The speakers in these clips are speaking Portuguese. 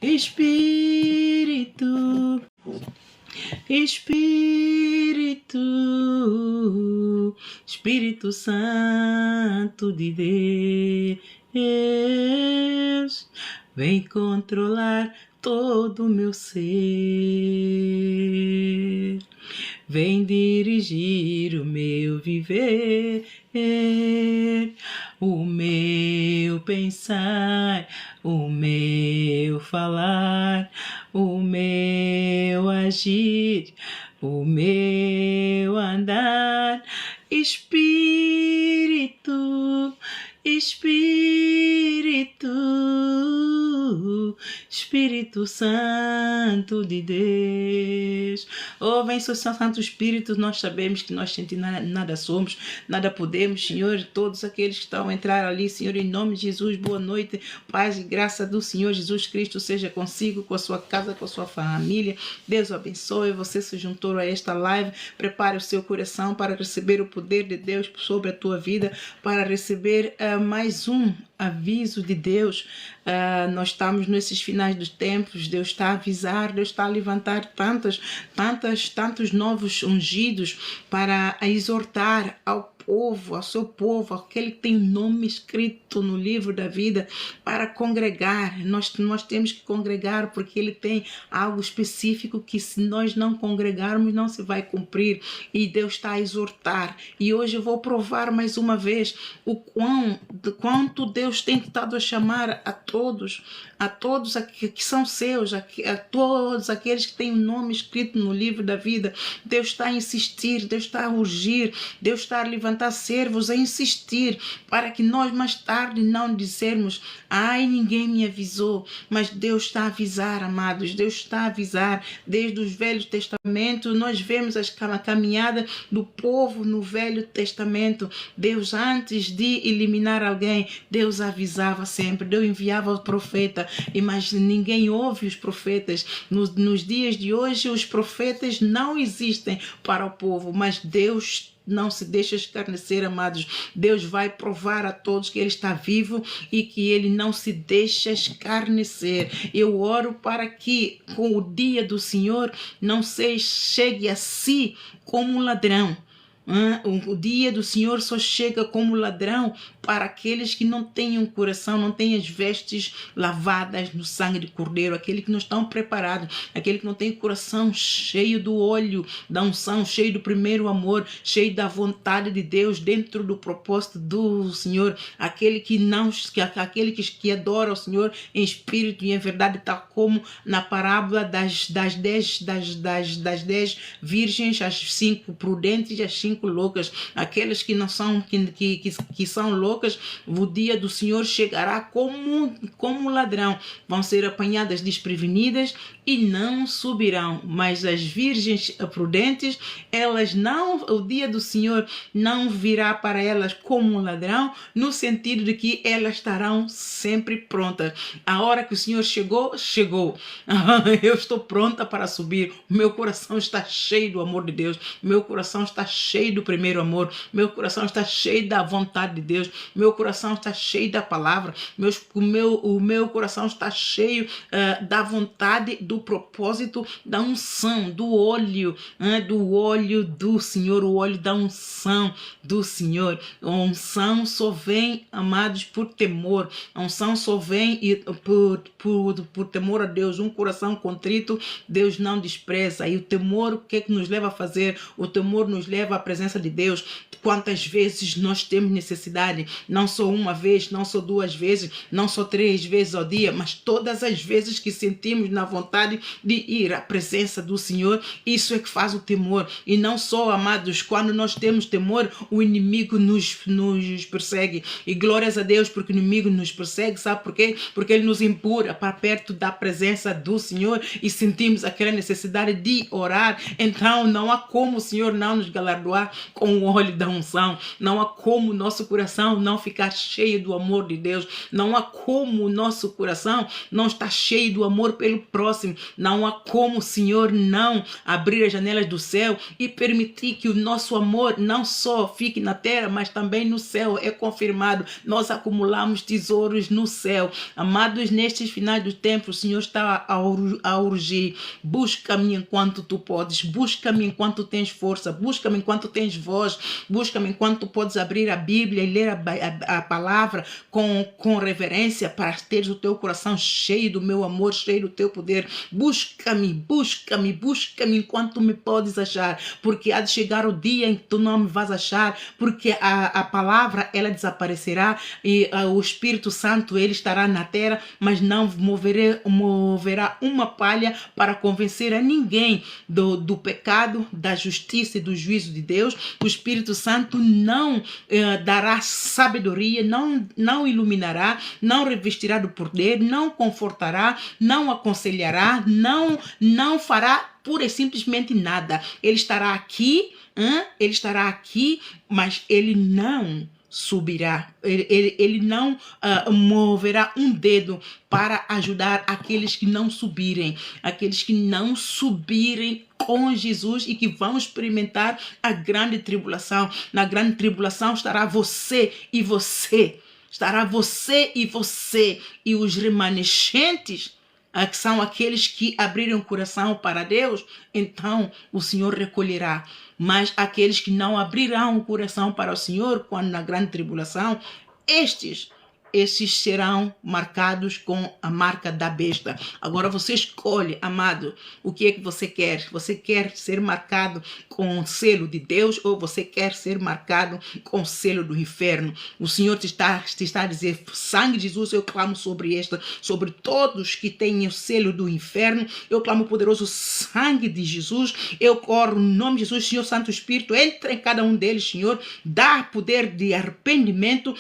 Espírito, Espírito, Espírito Santo de Deus, vem controlar todo o meu ser, vem dirigir o meu viver, o meu pensar, o meu falar, o meu agir, o meu andar. Espírito, Espírito, Espírito Santo de Deus. Oh, vem, Seu Santo Espírito, nós sabemos que nós sem ti nada somos, nada podemos, Senhor. Todos aqueles que estão a entrar ali, Senhor, em nome de Jesus, boa noite, paz e graça do Senhor Jesus Cristo seja consigo, com a sua casa, com a sua família. Deus o abençoe. Você se juntou a esta live, prepare o seu coração para receber o poder de Deus sobre a tua vida, para receber mais um aviso de Deus. Nós estamos nesses finais dos tempos. Deus está a avisar, Deus está a levantar tantos novos ungidos para exortar ao povo, ao seu povo, aquele que tem o nome escrito no livro da vida, para congregar. Nós temos que congregar, porque ele tem algo específico que, se nós não congregarmos, não se vai cumprir, e Deus está a exortar. E hoje eu vou provar mais uma vez o quanto Deus tem estado a chamar a todos que são seus, a todos aqueles que têm o nome escrito no livro da vida. Deus está a insistir, Deus está a urgir, Deus está a levantar servos a insistir, para que nós mais tarde não dizermos: ai, ninguém me avisou. Mas Deus está a avisar, amados. Deus está a avisar. Desde os Velhos Testamentos nós vemos a caminhada do povo no Velho Testamento. Deus, antes de eliminar alguém, Deus avisava sempre, Deus enviava o profeta, mas ninguém ouve os profetas. Nos dias de hoje os profetas não existem para o povo, mas Deus não se deixa escarnecer, amados. Deus vai provar a todos que Ele está vivo e que Ele não se deixa escarnecer. Eu oro para que, com o dia do Senhor, não chegue a si como um ladrão. O dia do Senhor só chega como ladrão para aqueles que não têm um coração, não têm as vestes lavadas no sangue de Cordeiro, aqueles que não estão preparados, aquele que não tem o coração cheio do óleo da unção, cheio do primeiro amor, cheio da vontade de Deus, dentro do propósito do Senhor, aquele que adora o Senhor em espírito e em verdade, tal como na parábola das 10 virgens, as 5 prudentes e as 5 loucas. Aqueles que não são que são loucas, o dia do Senhor chegará como ladrão, vão ser apanhadas desprevenidas e não subirão. Mas as virgens prudentes, elas não, o dia do Senhor não virá para elas como um ladrão, no sentido de que elas estarão sempre prontas. A hora que o Senhor chegou. Eu estou pronta para subir. O meu coração está cheio do amor de Deus, meu coração está cheio do primeiro amor, meu coração está cheio da vontade de Deus, meu coração está cheio da palavra, o meu coração está cheio da vontade, do propósito, da unção, do óleo do Senhor, o óleo da unção do Senhor. A unção só vem, amados, por temor. A unção só vem por temor a Deus. Um coração contrito Deus não despreza. E o temor, o que é que nos leva a fazer? O temor nos leva à presença de Deus. Quantas vezes nós temos necessidade, não só uma vez, não só 2 vezes, não só 3 vezes ao dia, mas todas as vezes que sentimos na vontade de ir à presença do Senhor. Isso é que faz o temor. E não só, amados, quando nós temos temor, o inimigo nos persegue. E glórias a Deus porque o inimigo nos persegue, sabe por quê? Porque ele nos empurra para perto da presença do Senhor e sentimos aquela necessidade de orar. Então não há como o Senhor não nos galardoar renovar com o óleo da unção. Não há como o nosso coração não ficar cheio do amor de Deus. Não há como o nosso coração não estar cheio do amor pelo próximo. Não há como o Senhor não abrir as janelas do céu e permitir que o nosso amor não só fique na terra, mas também no céu. É confirmado. Nós acumulamos tesouros no céu. Amados, nestes finais do tempo, o Senhor está a urgir. Busca-me enquanto tu podes. Busca-me enquanto tens força. Busca-me enquanto tens voz. Busca-me enquanto tu podes abrir a Bíblia e ler a palavra com reverência para teres o teu coração cheio do meu amor, cheio do teu poder. Busca-me, busca-me, busca-me enquanto me podes achar, porque há de chegar o dia em que tu não me vais achar, porque a palavra ela desaparecerá e o Espírito Santo ele estará na terra, mas não moverá uma palha para convencer a ninguém do pecado, da justiça e do juízo de Deus. O Espírito Santo não dará sabedoria, não iluminará, não revestirá do poder, não confortará, não aconselhará, não fará pura e simplesmente nada. Ele estará aqui, mas ele não subirá, ele não moverá um dedo para ajudar aqueles que não subirem, com Jesus e que vão experimentar a grande tribulação. Na grande tribulação estará você e você, e os remanescentes, que são aqueles que abriram o coração para Deus, então o Senhor recolherá. Mas aqueles que não abrirão o coração para o Senhor, quando na grande tribulação, estes serão marcados com a marca da besta. Agora você escolhe, amado, o que é que você quer. Você quer ser marcado com o selo de Deus ou você quer ser marcado com o selo do inferno? O Senhor te está a dizer, sangue de Jesus, eu clamo sobre todos que têm o selo do inferno. Eu clamo o poderoso sangue de Jesus. Eu corro no nome de Jesus, Senhor Santo Espírito, entra em cada um deles, Senhor. Dá poder de arrependimento,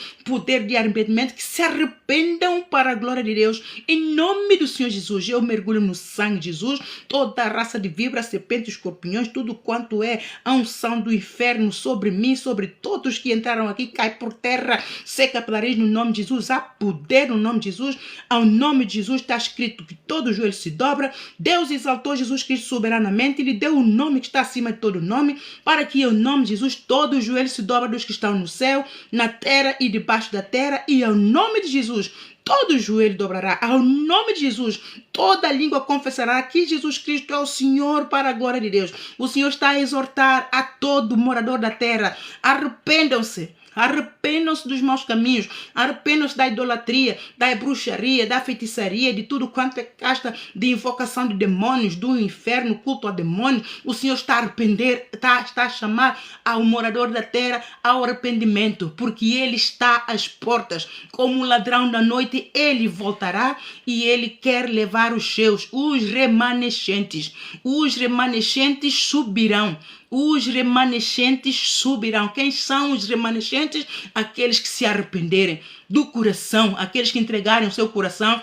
que se arrependam para a glória de Deus. Em nome do Senhor Jesus, eu mergulho no sangue de Jesus, toda a raça de víboras, serpentes, escorpiões, tudo quanto é a unção do inferno sobre mim, sobre todos que entraram aqui, cai por terra, seca pela raiz no nome de Jesus. Há poder no nome de Jesus. Ao nome de Jesus está escrito que todo joelho se dobra. Deus exaltou Jesus Cristo soberanamente, ele deu o nome que está acima de todo nome, para que ao nome de Jesus todo joelho se dobra dos que estão no céu, na terra e debaixo da terra, e ao nome de Jesus todo joelho dobrará. Ao nome de Jesus toda língua confessará que Jesus Cristo é o Senhor, para a glória de Deus. O Senhor está a exortar a todo morador da terra: arrependam-se. Arrependam-se dos maus caminhos, arrependam-se da idolatria, da bruxaria, da feitiçaria, de tudo quanto é casta de invocação de demônios, do inferno, culto a demônios. O Senhor está a arrepender, está a chamar ao morador da terra ao arrependimento, porque Ele está às portas. Como um ladrão da noite, Ele voltará e Ele quer levar os seus, os remanescentes. Os remanescentes subirão. Os remanescentes subirão. Quem são os remanescentes? Aqueles que se arrependerem do coração, aqueles que entregarem o seu coração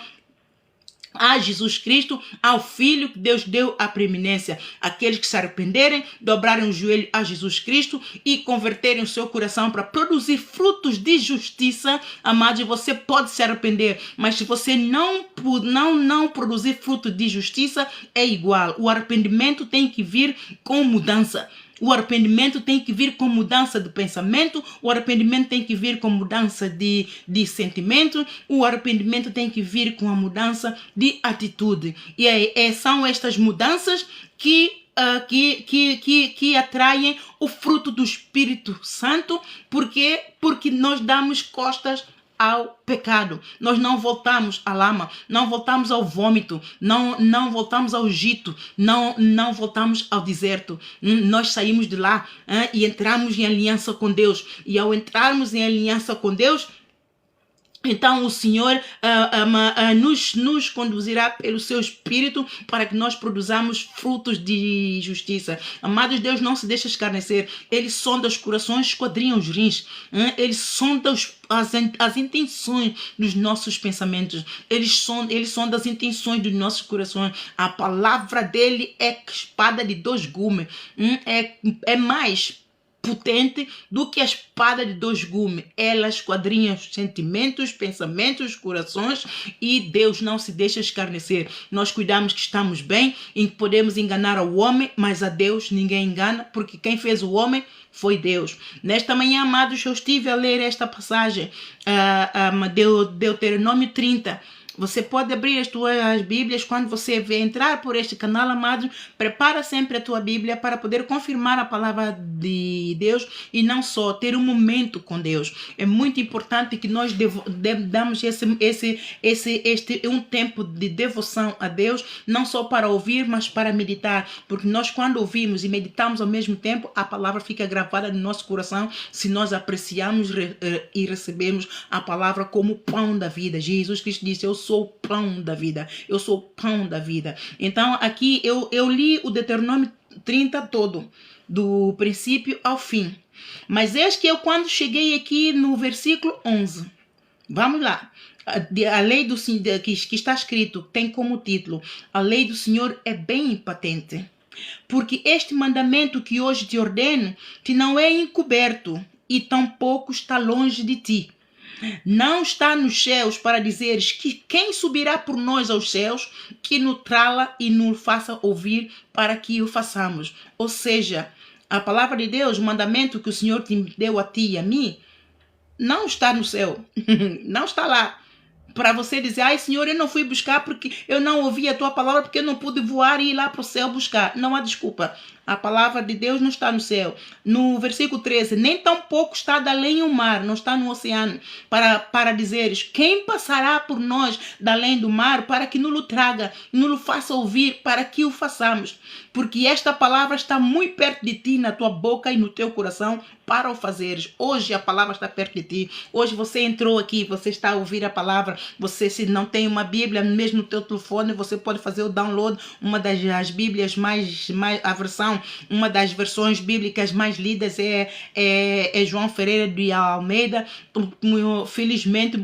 a Jesus Cristo, ao Filho que Deus deu a preeminência. Aqueles que se arrependerem, dobrarem o joelho a Jesus Cristo e converterem o seu coração para produzir frutos de justiça. Amados, você pode se arrepender, mas se você não produzir fruto de justiça, é igual. O arrependimento tem que vir com mudança. O arrependimento tem que vir com mudança de pensamento, o arrependimento tem que vir com mudança de sentimento, o arrependimento tem que vir com a mudança de atitude. E são estas mudanças que atraem o fruto do Espírito Santo. Porque nós damos costas ao pecado. Nós não voltamos à lama, não voltamos ao vômito, não voltamos ao Egito, não voltamos ao deserto. Nós saímos de lá e entramos em aliança com Deus. E ao entrarmos em aliança com Deus, então o Senhor nos conduzirá pelo seu Espírito para que nós produzamos frutos de justiça. Amados, Deus não se deixa escarnecer. Ele sonda os corações, esquadrinha os rins. Ele sonda as intenções dos nossos pensamentos. Ele sonda as intenções dos nossos corações. A palavra dele é espada de dois gumes. É mais potente do que a espada de dois gumes. Ela esquadrinha os sentimentos, pensamentos, corações, e Deus não se deixa escarnecer. Nós cuidamos que estamos bem e que podemos enganar o homem, mas a Deus ninguém engana, porque quem fez o homem foi Deus. Nesta manhã, amados, eu estive a ler esta passagem, Deuteronômio 30. Você pode abrir as tuas Bíblias quando você vê entrar por este canal, amado. Prepara sempre a tua Bíblia para poder confirmar a palavra de Deus e não só ter um momento com Deus. É muito importante que nós damos um tempo de devoção a Deus, não só para ouvir, mas para meditar. Porque nós, quando ouvimos e meditamos ao mesmo tempo, a palavra fica gravada no nosso coração se nós apreciamos e recebemos a palavra como pão da vida. Jesus Cristo disse: eu sou o pão da vida, eu sou o pão da vida. Então aqui eu li o Deuteronômio 30 todo, do princípio ao fim. Mas eis que eu, quando cheguei aqui no versículo 11, vamos lá. A lei do Senhor, que está escrito, tem como título: a lei do Senhor é bem patente. Porque este mandamento que hoje te ordeno te não é encoberto e tampouco está longe de ti. Não está nos céus para dizeres que quem subirá por nós aos céus, que nos trala e nos faça ouvir para que o façamos. Ou seja, a palavra de Deus, o mandamento que o Senhor te deu a ti e a mim, não está no céu, não está lá. Para você dizer: ai Senhor, eu não fui buscar porque eu não ouvi a tua palavra, porque eu não pude voar e ir lá para o céu buscar. Não há desculpa. A palavra de Deus não está no céu. No versículo 13, nem tampouco está de além o mar, não está no oceano, para dizeres: quem passará por nós de além do mar, para que nos traga, nos faça ouvir, para que o façamos. Porque esta palavra está muito perto de ti, na tua boca e no teu coração, para o fazeres. Hoje a palavra está perto de ti. Hoje você entrou aqui, você está a ouvir a palavra. Você, se não tem uma Bíblia, mesmo no teu telefone, você pode fazer o download, uma das Bíblias uma das versões bíblicas mais lidas é João Ferreira de Almeida. Felizmente,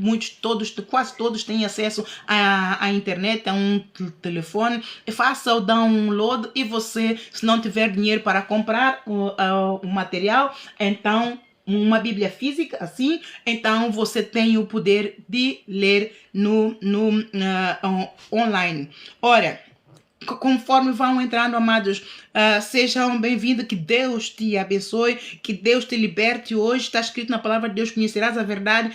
quase todos têm acesso à internet, a um telefone. Faça o download e você, se não tiver dinheiro para comprar o material, então uma Bíblia física, assim, então você tem o poder de ler online. Ora, conforme vão entrando, amados, sejam bem-vindos, que Deus te abençoe, que Deus te liberte hoje. Está escrito na palavra de Deus: conhecerás a verdade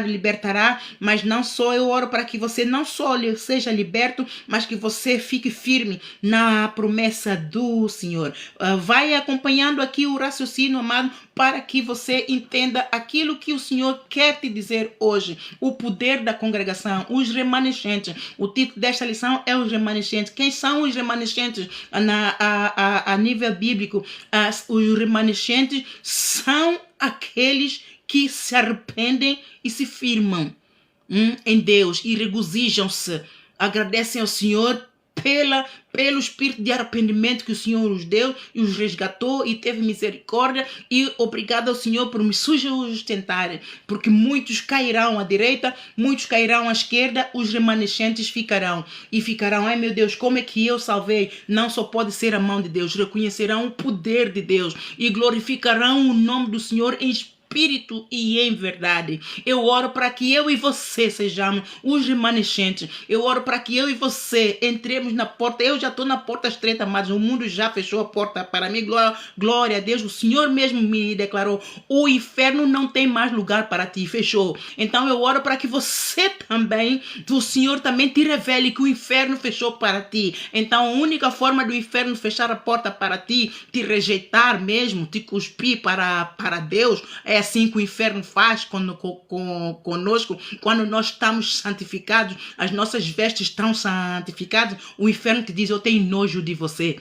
libertará. Mas não só, eu oro para que você não só seja liberto, mas que você fique firme na promessa do Senhor. Vai acompanhando aqui o raciocínio, amado, para que você entenda aquilo que o Senhor quer te dizer hoje. O poder da congregação, os remanescentes. O título desta lição é os remanescentes. Quem são os remanescentes a nível bíblico? Os remanescentes são aqueles que se arrependem e se firmam em Deus e regozijam-se, agradecem ao Senhor pelo espírito de arrependimento que o Senhor os deu e os resgatou e teve misericórdia, e obrigado ao Senhor por me sustentar, porque muitos cairão à direita, muitos cairão à esquerda, os remanescentes ficarão, ai meu Deus, como é que eu salvei? Não só pode ser a mão de Deus, reconhecerão o poder de Deus e glorificarão o nome do Senhor em espírito e em verdade. Eu oro para que eu e você sejamos os remanescentes. Eu oro para que eu e você entremos na porta. Eu já estou na porta estreita, mas o mundo já fechou a porta para mim. Glória a Deus. O Senhor mesmo me declarou: o inferno não tem mais lugar para ti. Fechou. Então eu oro para que você também, o Senhor também te revele que o inferno fechou para ti. Então a única forma do inferno fechar a porta para ti, te rejeitar mesmo, te cuspir para Deus, é assim que o inferno faz conosco, quando nós estamos santificados, as nossas vestes estão santificadas. O inferno te diz: eu tenho nojo de você.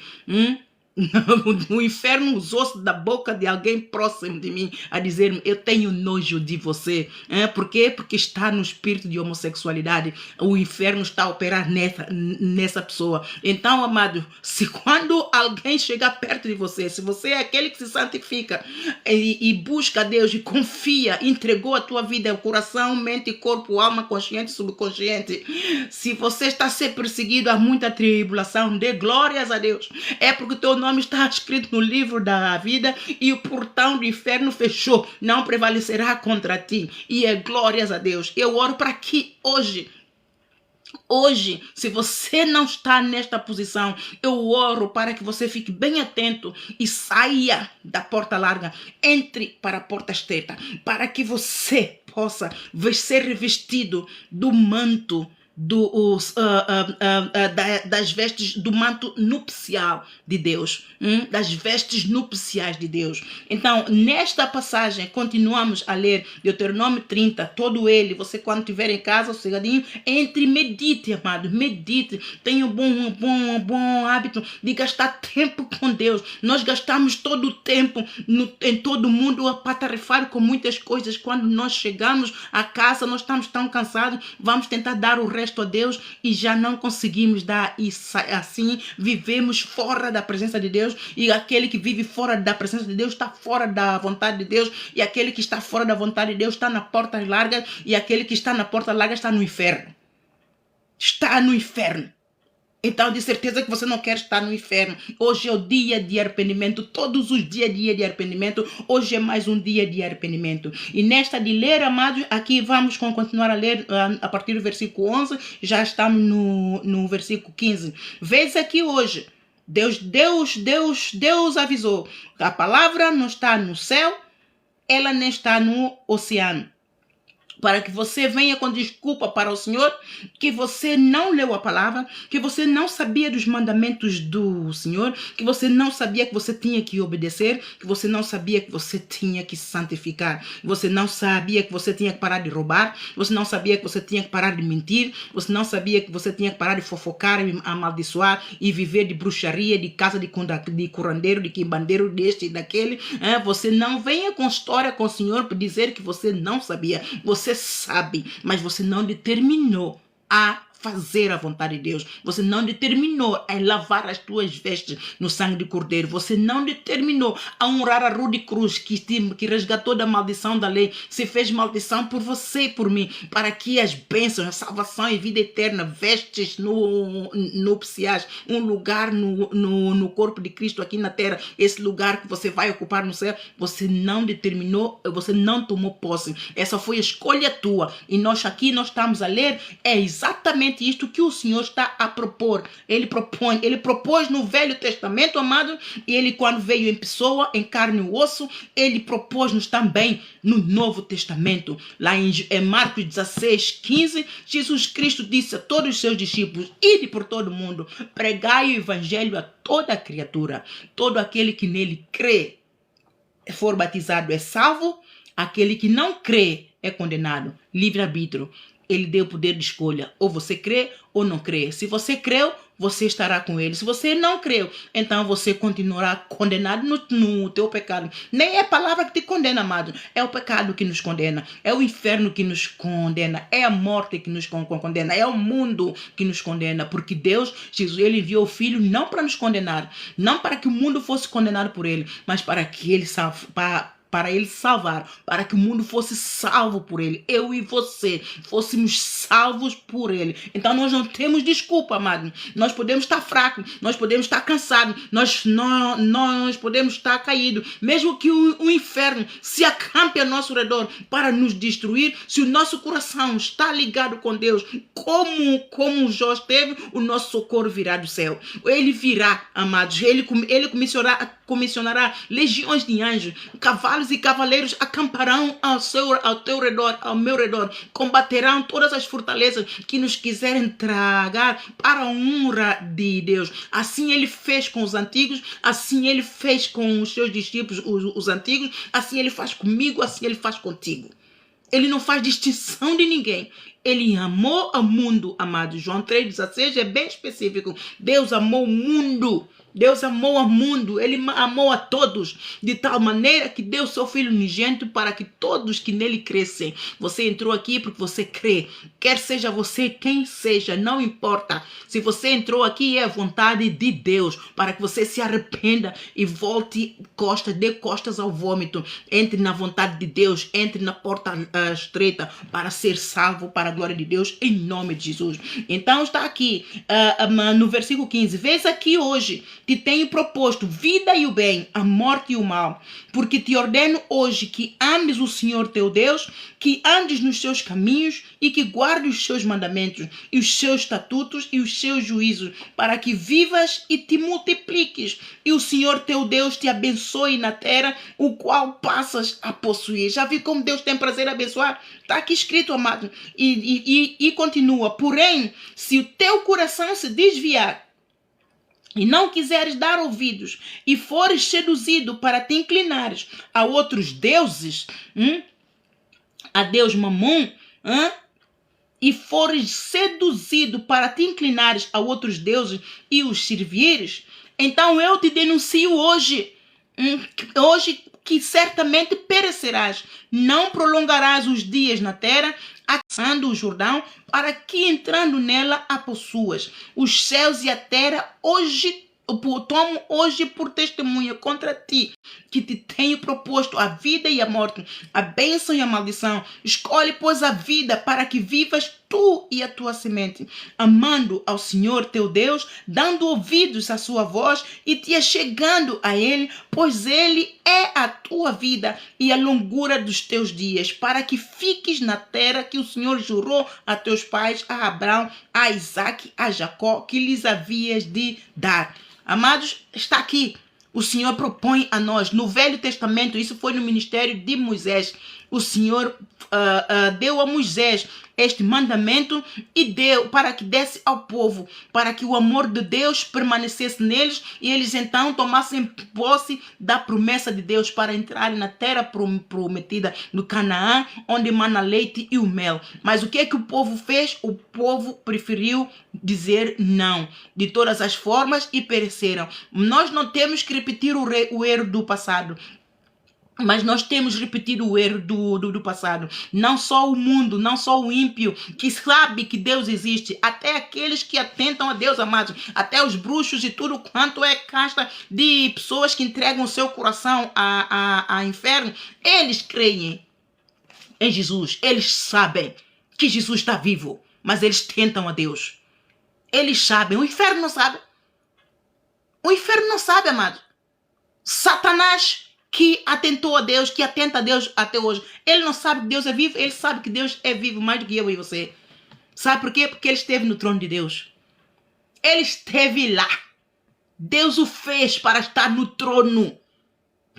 O inferno usou-se da boca de alguém próximo de mim a dizer-me: eu tenho nojo de você. Por quê? Porque está no espírito de homossexualidade. O inferno está a operar nessa pessoa. Então, amado, se quando alguém chegar perto de você, se você é aquele que se santifica e busca a Deus e confia, entregou a tua vida, coração, mente, corpo, alma, consciente e subconsciente, se você está a ser perseguido, há muita tribulação, dê glórias a Deus. É porque o teu nome nome está escrito no livro da vida e o portão do inferno fechou. Não prevalecerá contra ti. E é glórias a Deus. Eu oro para que hoje, se você não está nesta posição, eu oro para que você fique bem atento e saia da porta larga, entre para a porta estreita, para que você possa ser revestido do manto, das vestes do manto nupcial de Deus, das vestes nupciais de Deus. Então, nesta passagem, continuamos a ler Deuteronômio 30, todo ele. Você, quando estiver em casa, sossegadinho, entre, medite, amado, medite. Tenha um bom hábito de gastar tempo com Deus. Nós gastamos todo o tempo em todo o mundo apatarefado com muitas coisas. Quando nós chegamos a casa, nós estamos tão cansados, vamos tentar dar o resto a Deus e já não conseguimos dar, e assim vivemos fora da presença de Deus, e aquele que vive fora da presença de Deus está fora da vontade de Deus, e aquele que está fora da vontade de Deus está na porta larga, e aquele que está na porta larga está no inferno. Está no inferno. Então, de certeza que você não quer estar no inferno. Hoje é o dia de arrependimento. Todos os dias é dia de arrependimento. Hoje é mais um dia de arrependimento. E nesta de ler, amados, aqui vamos continuar a ler a partir do versículo 11. Já estamos no versículo 15. Vês aqui hoje. Deus avisou. A palavra não está no céu. Ela não está no oceano. Para que você venha com desculpa para o Senhor, que você não leu a palavra, que você não sabia dos mandamentos do Senhor, que você não sabia que você tinha que obedecer, que você não sabia que você tinha que santificar, você não sabia que você tinha que parar de roubar, você não sabia que você tinha que parar de mentir, você não sabia que você tinha que parar de fofocar e amaldiçoar e viver de bruxaria, de casa de curandeiro, de quimbandeiro, deste e daquele. Você não venha com história com o Senhor para dizer que você não sabia. Você sabe, mas você não determinou a fazer a vontade de Deus. Você não determinou a lavar as tuas vestes no sangue de cordeiro. Você não determinou a honrar a rude cruz que resgatou da maldição da lei. Se fez maldição por você e por mim, para que as bênçãos, a salvação e vida eterna, vestes nupciais, um lugar no corpo de Cristo aqui na terra, esse lugar que você vai ocupar no céu, você não determinou, você não tomou posse. Essa foi a escolha tua. E nós estamos a ler, é exatamente isto que o Senhor está a propor. Ele propôs no Velho Testamento, amado, e ele, quando veio em pessoa, em carne e osso, ele propôs-nos também no Novo Testamento. Lá em Marcos 16, 15, Jesus Cristo disse a todos os seus discípulos: ide por todo o mundo, pregai o evangelho a toda criatura. Todo aquele que nele crê, for batizado, é salvo. Aquele que não crê é condenado. Livre-arbítrio. Ele deu poder de escolha. Ou você crê ou não crê. Se você creu, você estará com ele. Se você não creu, então você continuará condenado no teu pecado. Nem é a palavra que te condena, amado. É o pecado que nos condena. É o inferno que nos condena. É a morte que nos condena. É o mundo que nos condena. Porque Deus, Jesus, ele enviou o Filho não para nos condenar. Não para que o mundo fosse condenado por ele. Mas para que ele para ele salvar, para que o mundo fosse salvo por ele. Eu e você fôssemos salvos por ele. Então nós não temos desculpa, amado. Nós podemos estar fracos, nós podemos estar cansados, nós podemos estar caídos. Mesmo que o inferno se acampe ao nosso redor para nos destruir, se o nosso coração está ligado com Deus, como Jó teve, o nosso socorro virá do céu. Ele virá, amados. Ele comissionará legiões de anjos, cavalos e cavaleiros acamparão ao teu redor, ao meu redor, combaterão todas as fortalezas que nos quiserem tragar para a honra de Deus. Assim ele fez com os antigos, assim ele fez com os seus discípulos, os antigos, assim ele faz comigo, assim ele faz contigo. Ele não faz distinção de ninguém. Ele amou o mundo, amado. João 3,16 é bem específico. Deus amou o mundo. Deus amou o mundo, ele amou a todos, de tal maneira que deu seu Filho unigênito para que todos que nele crescem. Você entrou aqui porque você crê, quer seja você quem seja, não importa. Se você entrou aqui, é a vontade de Deus, para que você se arrependa e volte dê costas ao vômito. Entre na vontade de Deus, entre na porta estreita para ser salvo para a glória de Deus, em nome de Jesus. Então está aqui no versículo 15: vês aqui hoje, te tenho proposto vida e o bem, a morte e o mal, porque te ordeno hoje que ames o Senhor teu Deus, que andes nos seus caminhos e que guardes os seus mandamentos e os seus estatutos e os seus juízos, para que vivas e te multipliques, e o Senhor teu Deus te abençoe na terra, o qual passas a possuir. Já viu como Deus tem prazer em abençoar? Está aqui escrito, amado. E continua: porém, se o teu coração se desviar e não quiseres dar ouvidos e fores seduzido para te inclinares a outros deuses, a Deus Mamon, e fores seduzido para te inclinares a outros deuses e os servires, então eu te denuncio hoje, que certamente perecerás, não prolongarás os dias na terra, atravessando o Jordão, para que entrando nela a possuas. Os céus e a terra tomo hoje por testemunha contra ti, que te tenho proposto a vida e a morte, a bênção e a maldição. Escolhe, pois, a vida, para que vivas tu e a tua semente, amando ao Senhor teu Deus, dando ouvidos à sua voz e te achegando a Ele, pois Ele é a tua vida e a longura dos teus dias, para que fiques na terra que o Senhor jurou a teus pais, a Abraão, a Isaque, a Jacó, que lhes havias de dar. Amados, está aqui. O Senhor propõe a nós, no Velho Testamento, isso foi no ministério de Moisés, o Senhor deu a Moisés este mandamento e deu para que desse ao povo, para que o amor de Deus permanecesse neles e eles então tomassem posse da promessa de Deus para entrarem na terra prometida do Canaã, onde mana leite e o mel. Mas o que é que o povo fez? O povo preferiu dizer não de todas as formas e pereceram. Nós não temos que repetir o erro do passado, mas nós temos repetido o erro do passado. Não só o mundo, não só o ímpio, que sabe que Deus existe, até aqueles que atentam a Deus, amados, até os bruxos e tudo quanto é casta de pessoas que entregam o seu coração a inferno, eles creem em Jesus, eles sabem que Jesus está vivo, mas eles tentam a Deus. Eles sabem, o inferno não sabe. O inferno não sabe, amado. Satanás, que atentou a Deus, que atenta a Deus até hoje, ele não sabe que Deus é vivo, ele sabe que Deus é vivo mais do que eu e você. Sabe por quê? Porque ele esteve no trono de Deus. Ele esteve lá. Deus o fez para estar no trono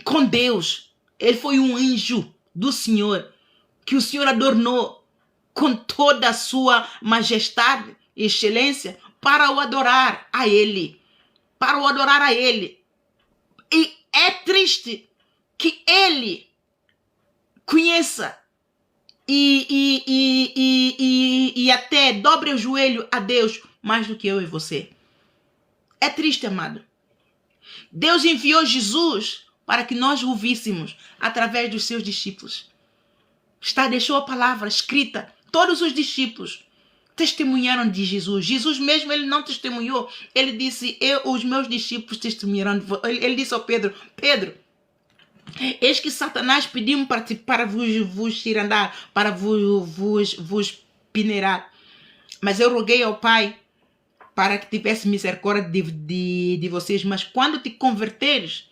com Deus. Ele foi um anjo do Senhor, que o Senhor adornou com toda a sua majestade e excelência para o adorar a Ele. Para o adorar a Ele. E é triste que ele conheça e até dobre o joelho a Deus mais do que eu e você. É triste, amado. Deus enviou Jesus para que nós o víssemos através dos seus discípulos. Deixou a palavra escrita. Todos os discípulos testemunharam de Jesus. Jesus mesmo, ele não testemunhou. Ele disse, os meus discípulos testemunharam. Ele disse ao Pedro, Pedro, eis que Satanás pediu-me para vos tirandar, para vos peneirar. Mas eu roguei ao Pai para que tivesse misericórdia de vocês. Mas quando te converteres,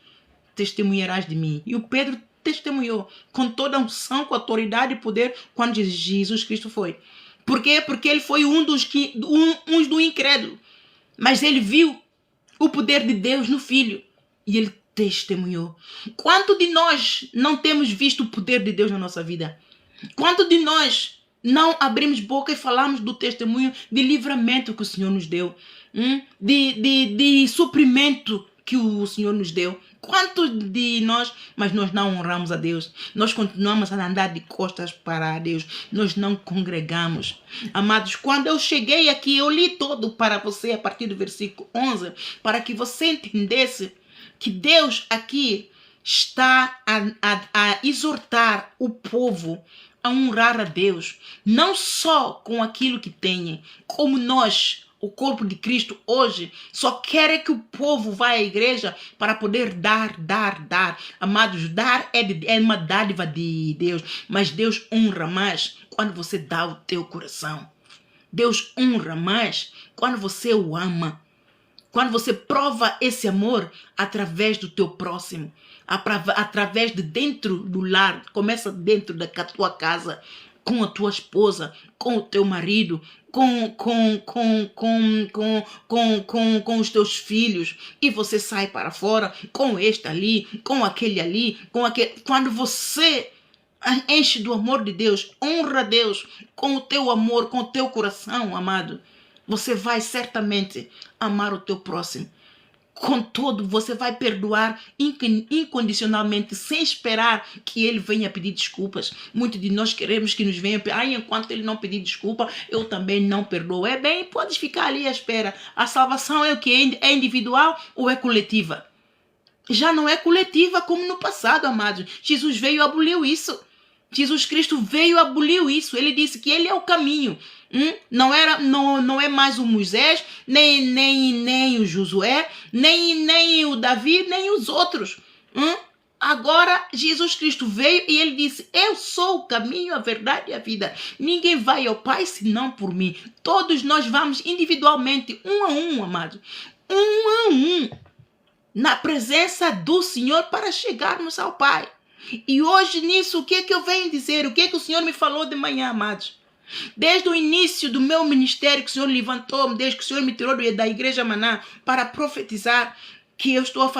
testemunharás de mim. E o Pedro testemunhou com toda a unção, com autoridade e poder quando Jesus Cristo foi. Por quê? Porque ele foi uns do incrédulo. Mas ele viu o poder de Deus no Filho. E ele testemunhou. Quanto de nós não temos visto o poder de Deus na nossa vida? Quanto de nós não abrimos boca e falamos do testemunho de livramento que o Senhor nos deu? De suprimento que o Senhor nos deu? Quanto de nós, mas nós não honramos a Deus. Nós continuamos a andar de costas para Deus. Nós não congregamos. Amados, quando eu cheguei aqui, eu li todo para você a partir do versículo 11, para que você entendesse que Deus aqui está a exortar o povo a honrar a Deus, não só com aquilo que tem, como nós, o corpo de Cristo hoje, só quer que o povo vá à igreja para poder dar. Amados, dar é uma dádiva de Deus, mas Deus honra mais quando você dá o teu coração. Deus honra mais quando você o ama. Quando você prova esse amor através do teu próximo, através de dentro do lar, começa dentro da tua casa, com a tua esposa, com o teu marido, com os teus filhos, e você sai para fora com este ali, com aquele. Quando você enche do amor de Deus, honra Deus com o teu amor, com o teu coração, amado, você vai certamente amar o teu próximo. Contudo, você vai perdoar incondicionalmente, sem esperar que ele venha pedir desculpas. Muitos de nós queremos que nos venha pedir, enquanto ele não pedir desculpa, eu também não perdoo. É bem, podes ficar ali à espera. A salvação é o que? É individual ou é coletiva? Já não é coletiva como no passado, amados. Jesus veio e aboliu isso. Jesus Cristo veio e aboliu isso. Ele disse que ele é o caminho. Não é mais o Moisés, nem o Josué, nem o Davi, nem os outros. Agora Jesus Cristo veio e ele disse: eu sou o caminho, a verdade e a vida. Ninguém vai ao Pai senão por mim. Todos nós vamos individualmente, um a um, amado. Um a um. Na presença do Senhor para chegarmos ao Pai. E hoje nisso, o que é que eu venho dizer? O que é que o Senhor me falou de manhã, amados? Desde o início do meu ministério que o Senhor levantou, desde que o Senhor me tirou da Igreja Maná para profetizar que eu estou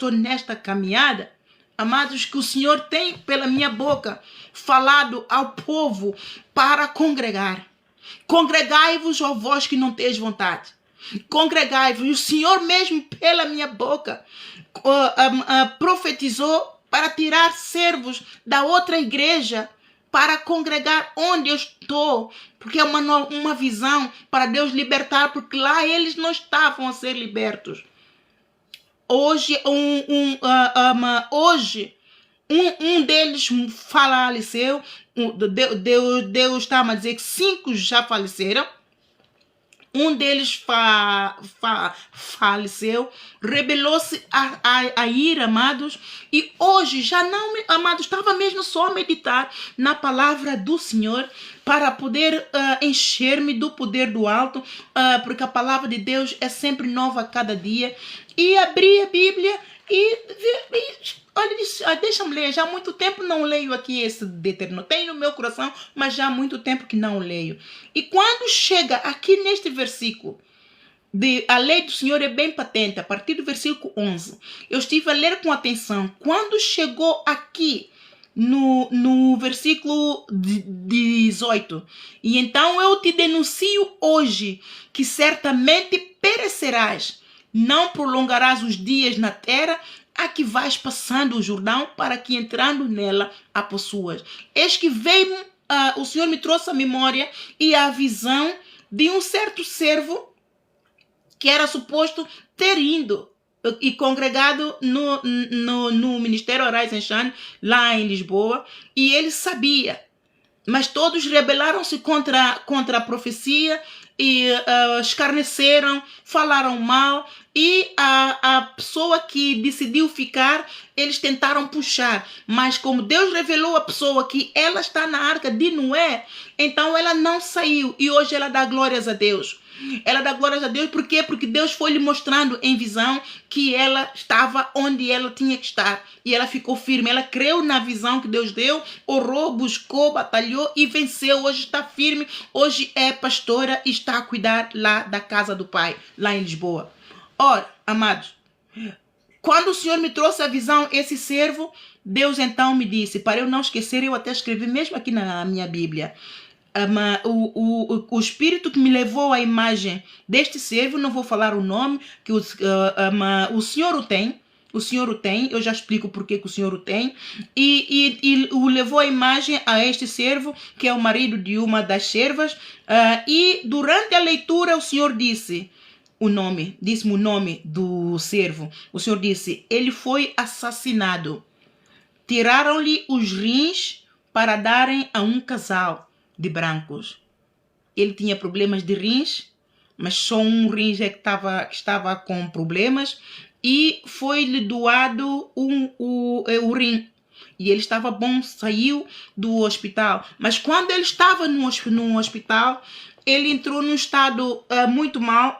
nesta caminhada, amados, que o Senhor tem pela minha boca falado ao povo para congregar. Congregai-vos, ó vós que não teis vontade. Congregai-vos. E o Senhor mesmo pela minha boca profetizou para tirar servos da outra igreja para congregar onde eu estou, porque é uma visão para Deus libertar, porque lá eles não estavam a ser libertos. Hoje, um deles faleceu, Deus está a dizer que 5 já faleceram. Um deles faleceu, rebelou-se a ira, amados, e hoje já não, amados, estava mesmo só a meditar na palavra do Senhor para poder encher-me do poder do alto, porque a palavra de Deus é sempre nova a cada dia, e abri a Bíblia olha, deixa-me ler, já há muito tempo não leio aqui esse Deuteronômio, tem no meu coração, mas já há muito tempo que não leio. E quando chega aqui neste versículo, a lei do Senhor é bem patente, a partir do versículo 11, eu estive a ler com atenção. Quando chegou aqui no versículo 18, e então eu te denuncio hoje que certamente perecerás, não prolongarás os dias na terra a que vais passando o Jordão, para que entrando nela a possuas. Eis que veio, o Senhor me trouxe a memória e a visão de um certo servo que era suposto ter ido e congregado no Ministério Arise and Shine, lá em Lisboa, e ele sabia, mas todos rebelaram-se contra a profecia e escarneceram, falaram mal, e a pessoa que decidiu ficar, eles tentaram puxar, mas como Deus revelou a pessoa que ela está na arca de Noé, então ela não saiu, e hoje ela dá glórias a Deus. Ela dá glórias a Deus, por quê? Porque Deus foi lhe mostrando em visão que ela estava onde ela tinha que estar. E ela ficou firme, ela creu na visão que Deus deu, orou, buscou, batalhou e venceu. Hoje está firme, hoje é pastora e está a cuidar lá da casa do Pai, lá em Lisboa. Ora, amados, quando o Senhor me trouxe a visão, esse servo, Deus então me disse, para eu não esquecer, eu até escrevi mesmo aqui na minha Bíblia, o espírito que me levou à imagem deste servo, não vou falar o nome, que o Senhor o tem. O Senhor o tem, eu já explico porque que o Senhor o tem, e o levou a imagem a este servo, que é o marido de uma das servas, e durante a leitura o Senhor disse-me o nome do servo. O Senhor disse, ele foi assassinado. Tiraram-lhe os rins para darem a um casal de brancos. Ele tinha problemas de rins, mas só um rins é que estava com problemas, e foi-lhe doado o rim. e ele estava bom, saiu do hospital. Mas quando ele estava no hospital, ele entrou num estado muito mal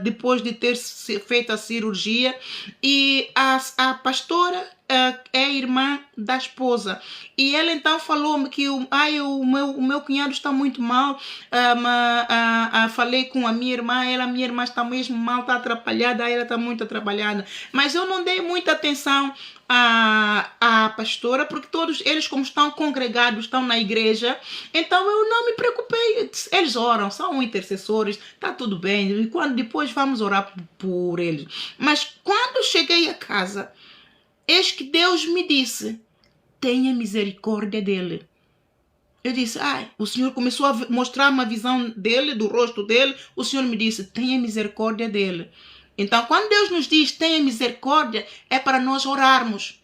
depois de ter feito a cirurgia, e a pastora é irmã da esposa, e ela então falou-me que o meu cunhado está muito mal. Falei com a minha irmã está mesmo mal, está atrapalhada, ela está muito atrapalhada, mas eu não dei muita atenção à pastora, porque todos eles, como estão congregados, estão na igreja, então eu não me preocupei. Eles oram, são intercessores, está tudo bem, e depois vamos orar por eles. Mas quando cheguei a casa, eis que Deus me disse: tenha misericórdia dele. Eu disse: o Senhor começou a mostrar uma visão dele, do rosto dele. O Senhor me disse: tenha misericórdia dele. Então, quando Deus nos diz tenha misericórdia, é para nós orarmos.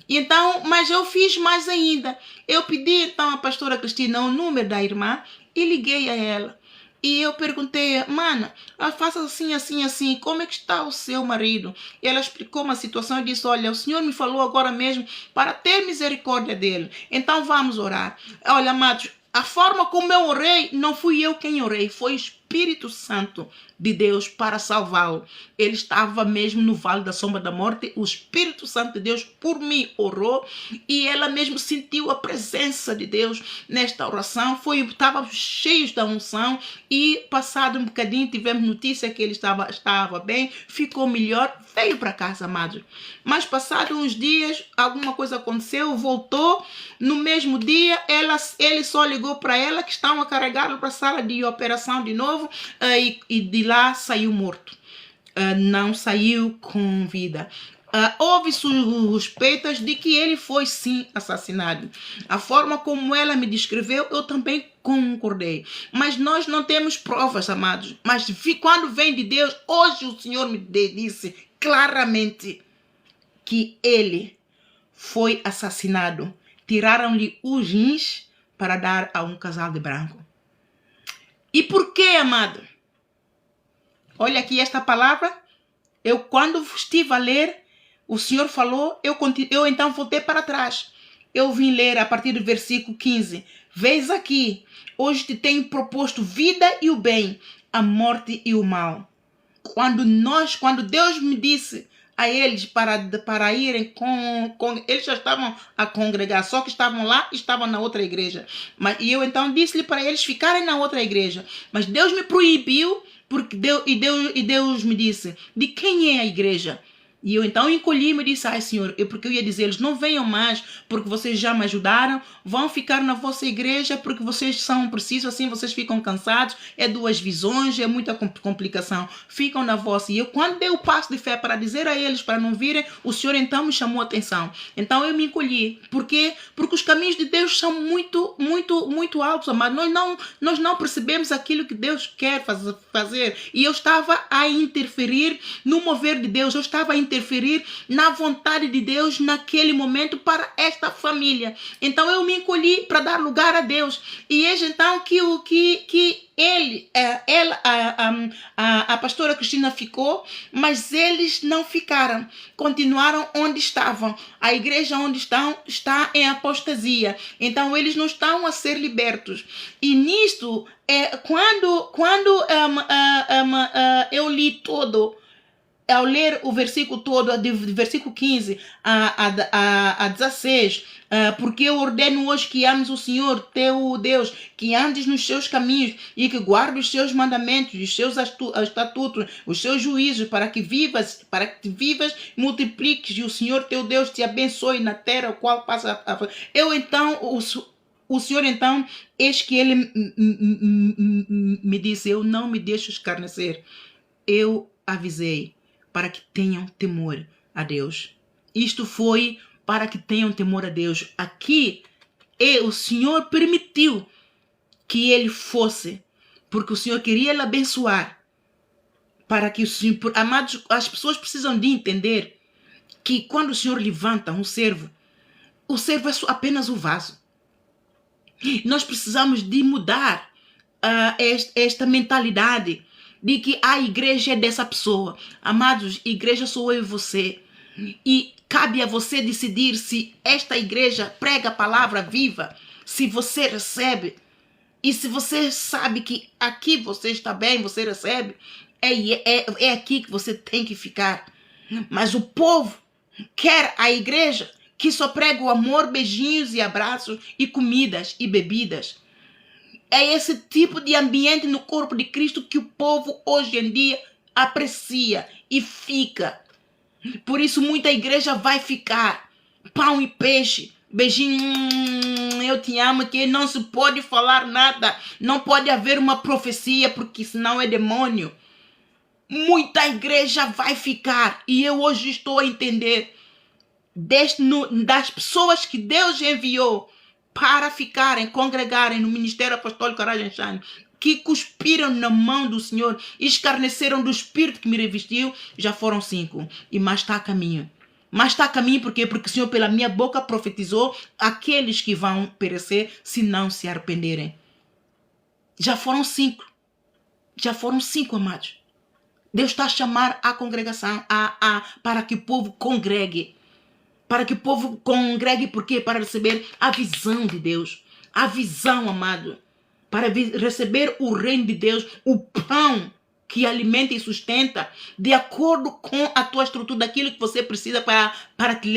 Então, mas eu fiz mais ainda. Eu pedi então à pastora Cristina o número da irmã e liguei a ela. E eu perguntei: mana, faça assim, assim, assim, como é que está o seu marido? E ela explicou uma situação e disse: olha, o Senhor me falou agora mesmo para ter misericórdia dele. Então vamos orar. Olha, amados, a forma como eu orei, não fui eu quem orei, foi o Espírito Santo de Deus para salvá-lo. Ele estava mesmo no vale da sombra da morte. O Espírito Santo de Deus por mim orou, e ela mesmo sentiu a presença de Deus nesta oração. Estava cheio da unção, e passado um bocadinho tivemos notícia que ele estava bem, ficou melhor, veio para casa, amados. Mas passado uns dias, alguma coisa aconteceu, voltou. No mesmo dia, ele só ligou para ela que estavam a carregá-lo para a sala de operação de novo, e de lá saiu morto. Não saiu com vida. Houve suspeitas de que ele foi sim assassinado. A forma como ela me descreveu, eu também concordei. Mas nós não temos provas, amados. Mas quando vem de Deus, hoje o Senhor me disse claramente que ele foi assassinado. Tiraram-lhe os rins para dar a um casal de branco. E por quê, amado? Olha aqui esta palavra. Eu, quando estive a ler, o Senhor falou, eu então voltei para trás. Eu vim ler a partir do versículo 15. Vês aqui, hoje te tenho proposto vida e o bem, a morte e o mal. Quando Deus me disse a eles para irem com eles já estavam a congregar, só que estavam lá, estavam na outra igreja. E eu então disse-lhe para eles ficarem na outra igreja. Mas Deus me proibiu, porque Deus me disse: de quem é a igreja? E eu então encolhi-me e disse: ai, Senhor, porque eu ia dizer, eles não venham mais porque vocês já me ajudaram, vão ficar na vossa igreja porque vocês são precisos, assim vocês ficam cansados, é duas visões, é muita complicação, ficam na vossa. E eu, quando dei o passo de fé para dizer a eles para não virem, o Senhor então me chamou a atenção. Então eu me encolhi. Por quê? Porque os caminhos de Deus são muito, muito, muito altos, amado. Nós não percebemos aquilo que Deus quer fazer. E eu estava a interferir no mover de Deus, eu estava a interferir na vontade de Deus naquele momento para esta família. Então eu me encolhi para dar lugar a Deus. E eis então que a pastora Cristina ficou, mas eles não ficaram, continuaram onde estavam. A igreja onde estão está em apostasia, então eles não estão a ser libertos. E nisto, quando eu li todo, ao ler o versículo todo, de versículo 15 a 16, porque eu ordeno hoje que ames o Senhor teu Deus, que andes nos seus caminhos e que guardes os seus mandamentos, os seus estatutos, os seus juízos, para que vivas, multipliques, e o Senhor teu Deus te abençoe na terra, o qual passa eu então, o Senhor então, eis que ele me disse: eu não me deixo escarnecer, eu avisei para que tenham temor a Deus. Isto foi para que tenham temor a Deus. Aqui, o Senhor permitiu que ele fosse, porque o Senhor queria ele abençoar. Para que o Senhor, amados, as pessoas precisam de entender que quando o Senhor levanta um servo, o servo é apenas o vaso. Nós precisamos de mudar esta mentalidade de que a igreja é dessa pessoa. Amados, igreja sou eu e você. E cabe a você decidir se esta igreja prega a palavra viva, se você recebe. E se você sabe que aqui você está bem, você recebe, é aqui que você tem que ficar. Mas o povo quer a igreja que só prega o amor, beijinhos e abraços e comidas e bebidas. É esse tipo de ambiente no corpo de Cristo que o povo hoje em dia aprecia e fica. Por isso muita igreja vai ficar. Pão e peixe, beijinho, eu te amo, que não se pode falar nada. Não pode haver uma profecia, porque senão é demônio. Muita igreja vai ficar. E eu hoje estou a entender das pessoas que Deus enviou para ficarem, congregarem no Ministério Apostólico Arajanchani, que cuspiram na mão do Senhor, escarneceram do Espírito que me revestiu, já foram 5. E mais está a caminho. Mas está a caminho por quê? Porque o Senhor pela minha boca profetizou aqueles que vão perecer se não se arrependerem. Já foram 5. Já foram 5, amados. Deus está a chamar a congregação para que o povo congregue. Para que o povo congregue, por quê? Para receber a visão de Deus. A visão, amado. Para receber o reino de Deus, o pão que alimenta e sustenta, de acordo com a tua estrutura, daquilo que você precisa para te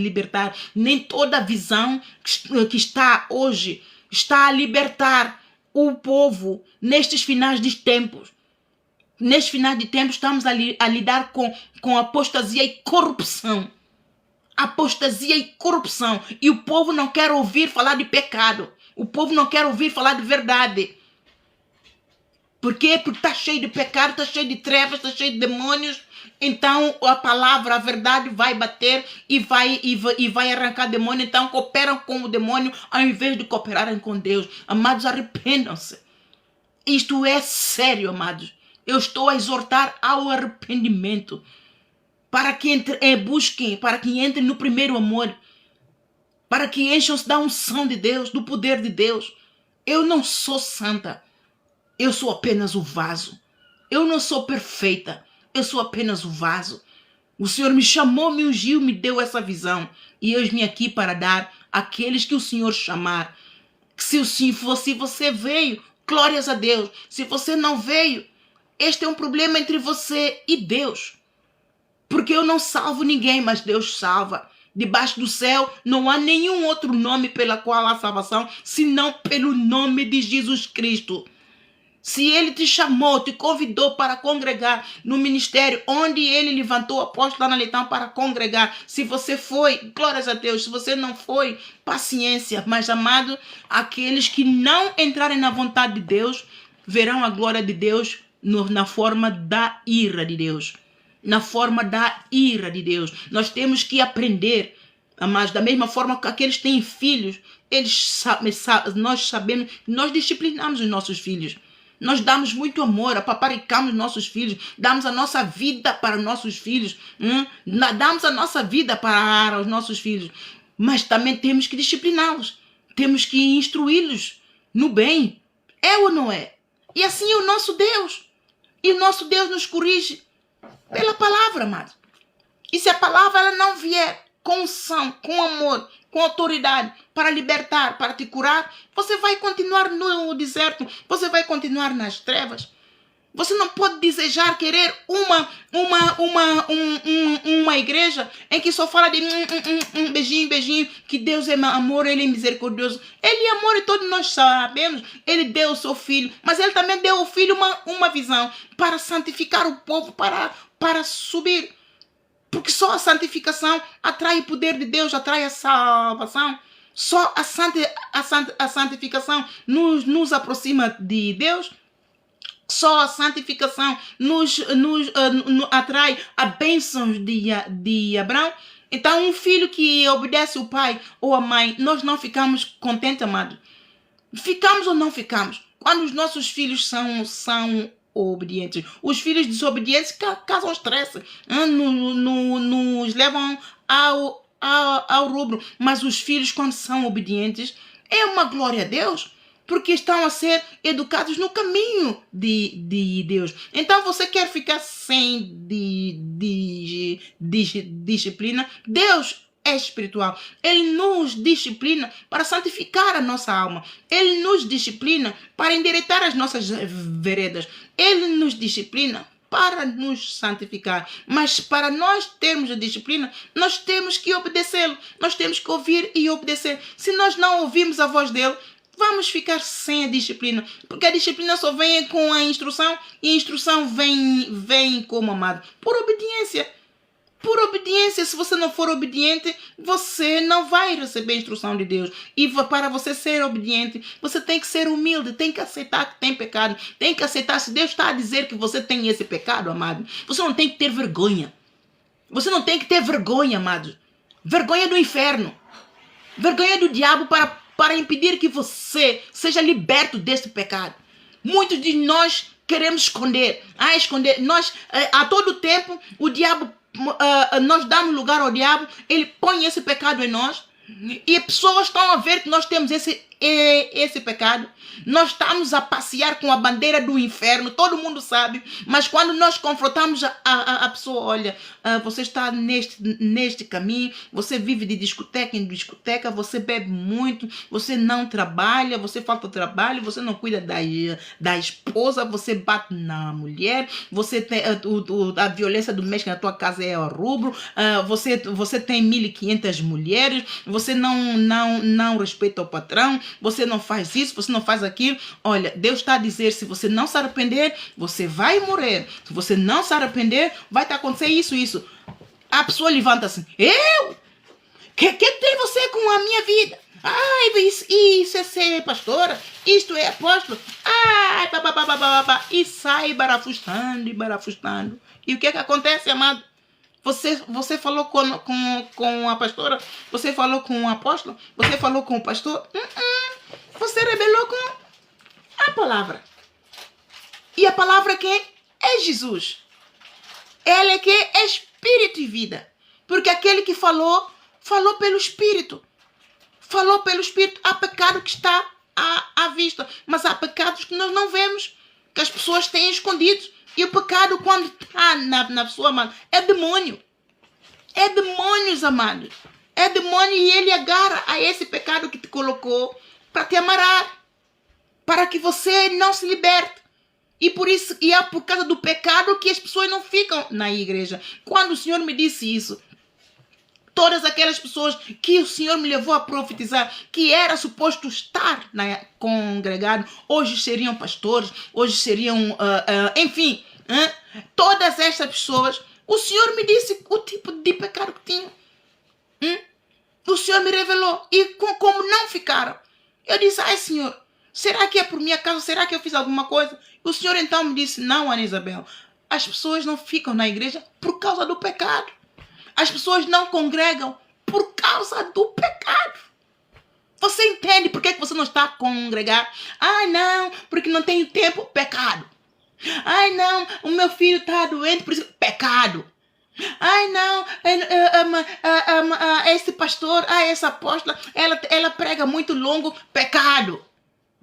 libertar. Nem toda visão que está hoje está a libertar o povo nestes finais de tempos. Nestes finais de tempos estamos a lidar com apostasia e corrupção. Apostasia e corrupção. E o povo não quer ouvir falar de pecado. O povo não quer ouvir falar de verdade. Por quê? Porque está cheio de pecado, está cheio de trevas, está cheio de demônios. Então a palavra, a verdade vai bater e vai arrancar demônio. Então cooperam com o demônio ao invés de cooperarem com Deus. Amados, arrependam-se. Isto é sério, amados. Eu estou a exortar ao arrependimento. Para que busquem, para que entrem no primeiro amor. Para que encham-se da unção de Deus, do poder de Deus. Eu não sou santa. Eu sou apenas o vaso. Eu não sou perfeita. Eu sou apenas o vaso. O Senhor me chamou, me ungiu, me deu essa visão. E eu vim aqui para dar àqueles que o Senhor chamar. Se você veio, glórias a Deus. Se você não veio, este é um problema entre você e Deus. Porque eu não salvo ninguém, mas Deus salva. Debaixo do céu não há nenhum outro nome pela qual há salvação, senão pelo nome de Jesus Cristo. Se Ele te chamou, te convidou para congregar no ministério, onde Ele levantou o apóstolo lá na Leitão para congregar. Se você foi, glórias a Deus. Se você não foi, paciência. Mas, amado, aqueles que não entrarem na vontade de Deus, verão a glória de Deus na forma da ira de Deus. Na forma da ira de Deus. Nós temos que aprender, mas da mesma forma que aqueles que têm filhos, nós sabemos, nós disciplinamos os nossos filhos. Nós damos muito amor, apaparicamos nossos filhos, damos a nossa vida para os nossos filhos, damos a nossa vida para os nossos filhos, mas também temos que discipliná-los, temos que instruí-los no bem, é ou não é? E assim é o nosso Deus, e o nosso Deus nos corrige pela palavra, amado. E se a palavra ela não vier com unção, com amor, com autoridade, para libertar, para te curar, você vai continuar no deserto, você vai continuar nas trevas. Você não pode desejar, querer uma igreja em que só fala de beijinho, beijinho, que Deus é amor, Ele é misericordioso. Ele é amor e todos nós sabemos. Ele deu o seu filho, mas Ele também deu ao filho uma visão para santificar o povo, para subir. Porque só a santificação atrai o poder de Deus, atrai a salvação. Só a santificação nos aproxima de Deus. Só a santificação nos atrai a bênção de Abraão. Então, um filho que obedece o pai ou a mãe, nós não ficamos contentes, amado. Ficamos ou não ficamos? Quando os nossos filhos são obedientes. Os filhos desobedientes causam estresse, nos levam ao rubro. Mas os filhos, quando são obedientes, é uma glória a Deus. porque estão a ser educados no caminho de Deus. Então você quer ficar sem disciplina? Deus é espiritual. Ele nos disciplina para santificar a nossa alma. Ele nos disciplina para endireitar as nossas veredas. Ele nos disciplina para nos santificar. Mas para nós termos a disciplina, nós temos que obedecê-lo. Nós temos que ouvir e obedecer. Se nós não ouvirmos a voz dele, vamos ficar sem a disciplina. Porque a disciplina só vem com a instrução. E a instrução vem como, amado? Por obediência. Por obediência. Se você não for obediente, você não vai receber a instrução de Deus. E para você ser obediente, você tem que ser humilde, tem que aceitar que tem pecado, tem que aceitar se Deus está a dizer que você tem esse pecado, amado. Você não tem que ter vergonha. Você não tem que ter vergonha, amado. Vergonha do inferno. Vergonha do diabo para impedir que você seja liberto desse pecado. Muitos de nós queremos esconder. Nós, a todo tempo, o diabo, nós damos lugar ao diabo, ele põe esse pecado em nós. E pessoas estão a ver que nós temos esse pecado. Nós estamos a passear com a bandeira do inferno, todo mundo sabe. Mas quando nós confrontamos a pessoa, olha, você está neste caminho, você vive de discoteca em discoteca, você bebe muito, você não trabalha, você falta trabalho, você não cuida da esposa, você bate na mulher, você tem a violência doméstica na tua casa é o rubro, você tem 1.500 mulheres, você não respeita o patrão, você não faz isso, você não faz aquilo. Olha, Deus está a dizer, se você não se arrepender, você vai morrer. Se você não se arrepender, vai te acontecer isso. A pessoa levanta-se. Eu? Que tem você com a minha vida? Ai, isso é ser pastora, isto é apóstolo. Ai, e sai barafustando. E o que acontece, amado? Você falou com a pastora? Você falou com o apóstolo? Você falou com o pastor? Você rebelou com a palavra. E a palavra quem? É Jesus. Ele é que é espírito e vida. Porque aquele que falou pelo espírito. Falou pelo espírito. Há pecado que está à vista. Mas há pecados que nós não vemos. Que as pessoas têm escondidos. E o pecado, quando está na pessoa, amado, é demônio. É demônios, amados. É demônio e ele agarra a esse pecado que te colocou para te amarrar. Para que você não se liberte. E por isso, e é por causa do pecado que as pessoas não ficam na igreja. Quando o Senhor me disse isso, todas aquelas pessoas que o Senhor me levou a profetizar, que era suposto estar congregado, hoje seriam pastores, hoje seriam, enfim, todas estas pessoas, o Senhor me disse o tipo de pecado que tinham. O Senhor me revelou. E como não ficaram, eu disse, ai Senhor, será que é por minha causa? Será que eu fiz alguma coisa? O Senhor então me disse, não, Ana Isabel, as pessoas não ficam na igreja por causa do pecado. As pessoas não congregam por causa do pecado. Você entende por que você não está a congregar? Ai, não, porque não tenho tempo. Pecado. Ai, não, o meu filho está doente, por isso, pecado. Ai, não, esse pastor, essa apóstola, ela prega muito longo, pecado.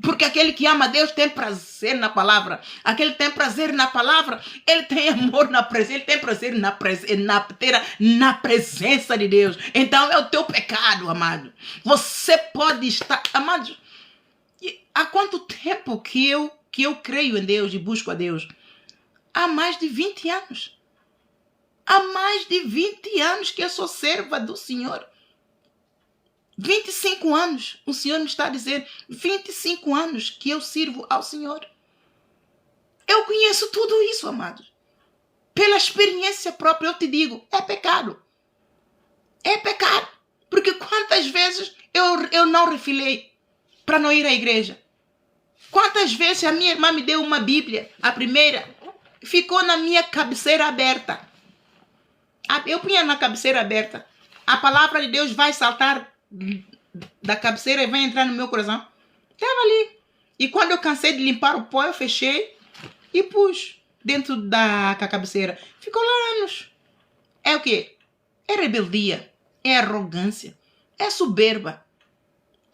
Porque aquele que ama a Deus tem prazer na palavra. Aquele que tem prazer na palavra, ele tem amor na presença, ele tem prazer na presença de Deus. Então é o teu pecado, amado. Você pode estar, amado. Há quanto tempo que eu creio em Deus e busco a Deus? Há mais de 20 anos. Há mais de 20 anos que eu sou serva do Senhor. 25 anos, o Senhor me está a dizer, 25 anos que eu sirvo ao Senhor. Eu conheço tudo isso, amados. Pela experiência própria, eu te digo, é pecado. É pecado. Porque quantas vezes eu não refilei para não ir à igreja? Quantas vezes a minha irmã me deu uma Bíblia, a primeira, ficou na minha cabeceira aberta. Eu punha na cabeceira aberta. A palavra de Deus vai saltar da cabeceira e vai entrar no meu coração. Estava ali. E quando eu cansei de limpar o pó, eu fechei e pus dentro da cabeceira. Ficou lá anos. É o quê? É rebeldia. É arrogância. É soberba.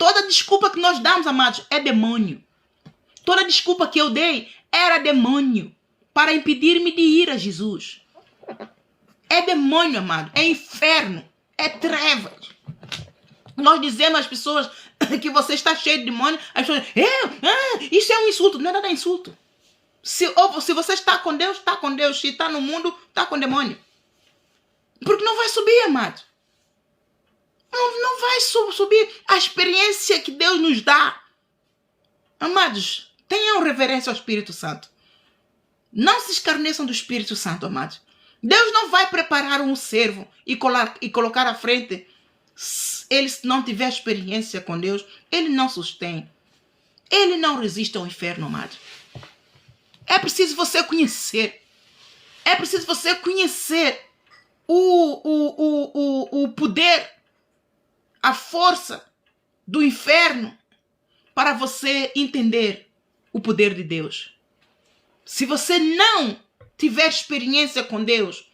Toda desculpa que nós damos, amados, é demônio. Toda desculpa que eu dei era demônio para impedir-me de ir a Jesus. É demônio, amado. É inferno. É trevas. Nós dizemos às pessoas que você está cheio de demônio. As pessoas isso é um insulto. Não é nada insulto. Se você está com Deus, está com Deus. Se está no mundo, está com demônio. Porque não vai subir, amado. Não vai subir a experiência que Deus nos dá. Amados, tenham reverência ao Espírito Santo. Não se escarneçam do Espírito Santo, amados. Deus não vai preparar um servo e colocar à frente. Ele, se não tiver experiência com Deus, ele não sustém. Ele não resiste ao inferno, amado. É preciso você conhecer. É preciso você conhecer o poder, a força do inferno para você entender o poder de Deus. Se você não tiver experiência com Deus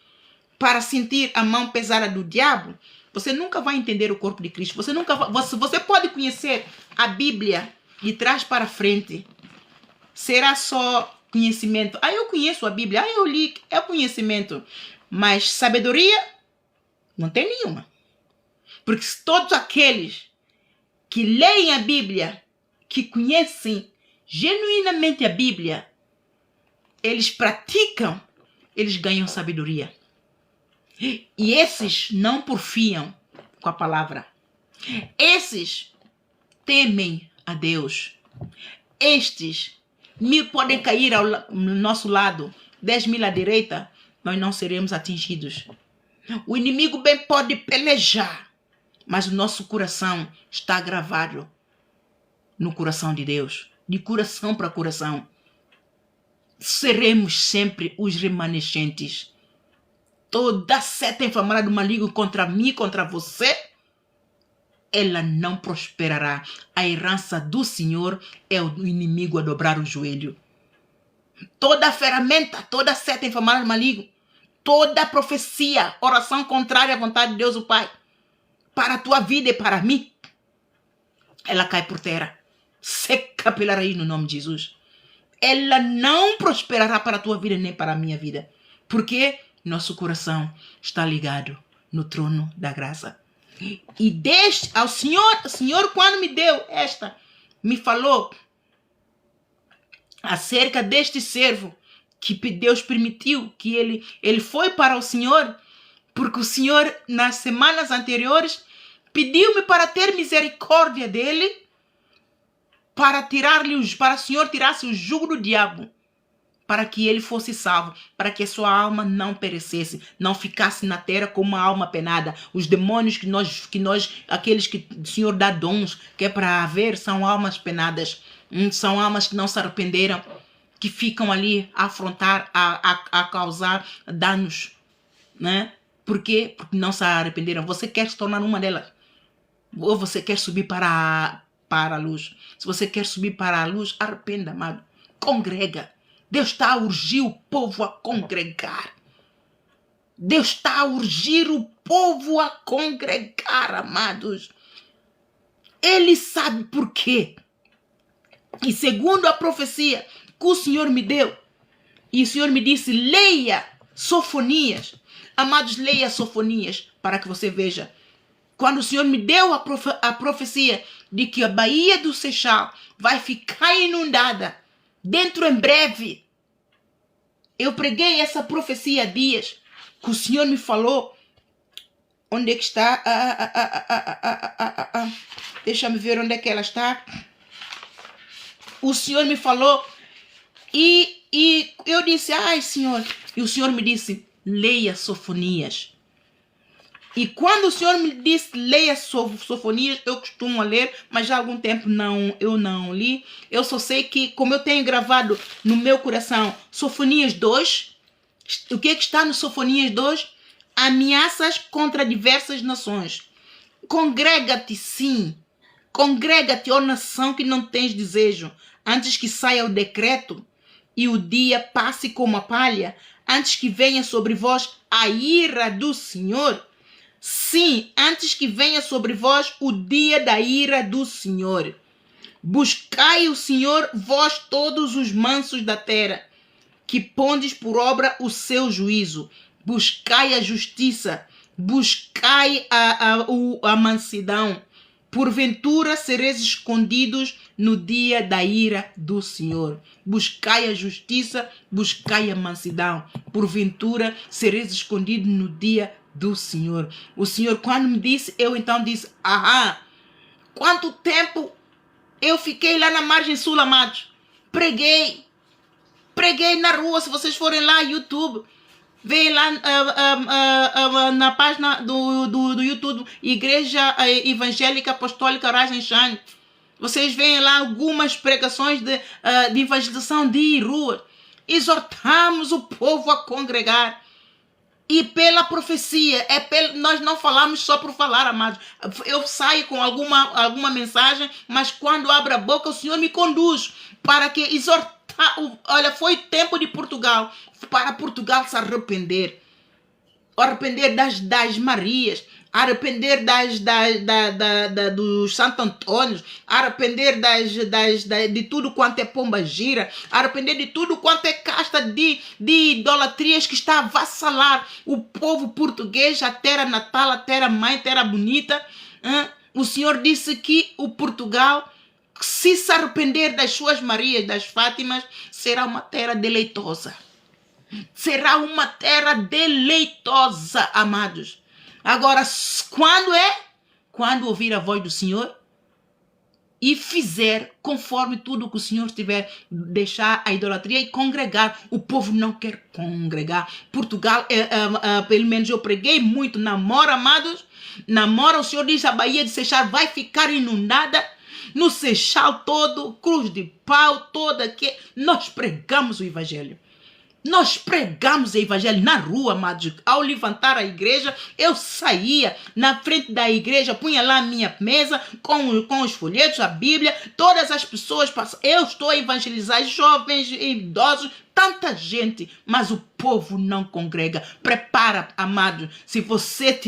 para sentir a mão pesada do diabo, você nunca vai entender o corpo de Cristo. Você pode conhecer a Bíblia de trás para frente. Será só conhecimento. Eu conheço a Bíblia. Eu li. É conhecimento. Mas sabedoria não tem nenhuma. Porque todos aqueles que leem a Bíblia, que conhecem genuinamente a Bíblia, eles praticam, eles ganham sabedoria. E esses não porfiam com a palavra. Esses temem a Deus. Estes podem cair ao nosso lado, 10.000 à direita, nós não seremos atingidos. O inimigo bem pode pelejar, mas o nosso coração está gravado no coração de Deus, de coração para coração. Seremos sempre os remanescentes. Toda seta inflamada do maligno contra mim, contra você, ela não prosperará. A herança do Senhor é o inimigo a dobrar o joelho. Toda ferramenta, toda seta inflamada do maligno, toda profecia, oração contrária à vontade de Deus o Pai, para a tua vida e para mim, ela cai por terra, seca pela raiz no nome de Jesus. Ela não prosperará para a tua vida nem para a minha vida. Porque nosso coração está ligado no trono da graça. E deste ao Senhor, o Senhor quando me deu me falou acerca deste servo que Deus permitiu que ele foi para o Senhor, porque o Senhor nas semanas anteriores pediu-me para ter misericórdia dele, para o Senhor tirasse o jugo do diabo, para que ele fosse salvo, para que a sua alma não perecesse, não ficasse na terra como uma alma penada. Os demônios aqueles que o Senhor dá dons, que é para haver, são almas penadas, são almas que não se arrependeram, que ficam ali a afrontar, a causar danos, né? Por quê? Porque não se arrependeram. Você quer se tornar uma delas? Ou você quer subir para a luz? Se você quer subir para a luz, arrependa, amado. Congrega. Deus está a urgir o povo a congregar. Deus está a urgir o povo a congregar, amados. Ele sabe por quê. E segundo a profecia que o Senhor me deu, e o Senhor me disse, leia Sofonias. Amados, leia Sofonias para que você veja. Quando o Senhor me deu a profecia de que a Baía do Seixal vai ficar inundada dentro em breve, eu preguei essa profecia há dias, que o Senhor me falou. Onde é que está? Deixa-me ver onde é que ela está. O Senhor me falou e eu disse, ai Senhor, e o Senhor me disse, leia Sofonias. E quando o Senhor me disse, leia Sofonias, eu costumo ler, mas já há algum tempo eu não li. Eu só sei que, como eu tenho gravado no meu coração, Sofonias 2, o que está no Sofonias 2? Ameaças contra diversas nações. Congrega-te, sim. Congrega-te, ó nação que não tens desejo, antes que saia o decreto e o dia passe como a palha, antes que venha sobre vós a ira do Senhor. Sim, antes que venha sobre vós o dia da ira do Senhor. Buscai o Senhor, vós todos os mansos da terra, que pondes por obra o seu juízo. Buscai a justiça, buscai a mansidão. Porventura sereis escondidos no dia da ira do Senhor. Buscai a justiça, buscai a mansidão. Porventura sereis escondidos no dia do Senhor. O Senhor, quando me disse, eu então disse, quanto tempo eu fiquei lá na margem sul, amados. Preguei na rua. Se vocês forem lá no YouTube, vem lá na página do YouTube, Igreja Evangélica Apostólica Rising Shine. Vocês veem lá algumas pregações de evangelização de rua. Exortamos o povo a congregar. E pela profecia, nós não falamos só por falar, amados. Eu saio com alguma mensagem, mas quando abro a boca, o Senhor me conduz para que exortar. Olha, foi tempo de Portugal, para Portugal se arrepender. Arrepender das Marias, arrepender dos Santo Antônios, arrepender de tudo quanto é pomba gira, arrepender de tudo quanto é casta de idolatrias que está a avassalar o povo português, a terra natal, a terra mãe, a terra bonita. O Senhor disse que o Portugal, se arrepender das suas Marias, das Fátimas, será uma terra deleitosa. Será uma terra deleitosa, amados. Agora, quando ouvir a voz do Senhor e fizer conforme tudo que o Senhor tiver, deixar a idolatria e congregar. O povo não quer congregar. Portugal, pelo menos eu preguei muito, namora, amados. Namora, o Senhor diz, a Baía de Seixal vai ficar inundada. No Seixal todo, Cruz de Pau, toda que nós pregamos o Evangelho. Nós pregamos o Evangelho na rua, amados. Ao levantar a igreja, eu saía na frente da igreja, punha lá a minha mesa com os folhetos, a Bíblia. Todas as pessoas passam. Eu estou a evangelizar jovens, idosos, tanta gente, mas o povo não congrega. Prepara, amado. Se você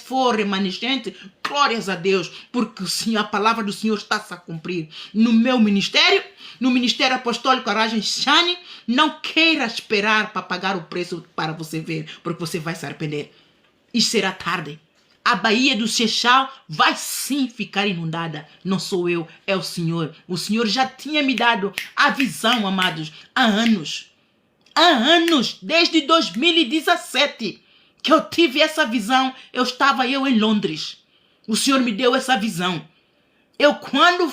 for remanescente, glórias a Deus, porque a palavra do Senhor está a cumprir. No meu ministério, no Ministério Apostólico Rising Shine, não queira esperar para pagar o preço para você ver, porque você vai se arrepender. E será tarde. A Baía do Seixal vai sim ficar inundada. Não sou eu, é o Senhor. O Senhor já tinha me dado a visão, amados, há anos. Há anos, desde 2017, que eu tive essa visão. Estava em Londres. O Senhor me deu essa visão. Quando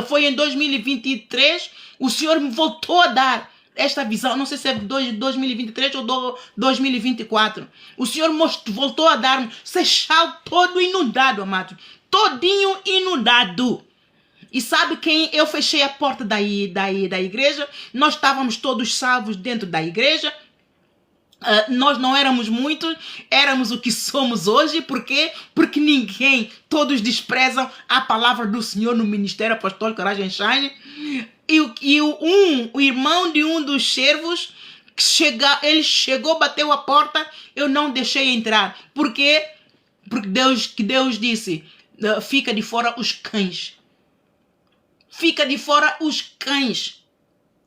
foi em 2023, o Senhor me voltou a dar esta visão. Não sei se é 2023 ou 2024. O Senhor voltou a dar-me Seixal todo inundado, amado. Todinho inundado. E sabe quem? Eu fechei a porta da igreja. Nós estávamos todos salvos dentro da igreja. Nós não éramos muitos, éramos o que somos hoje. Por quê? Porque todos desprezam a palavra do Senhor no Ministério Apostólico Rising Shine. E o irmão de um dos servos, ele chegou, bateu a porta, eu não deixei entrar. Por quê? Porque Deus disse, fica de fora os cães. Fica de fora os cães.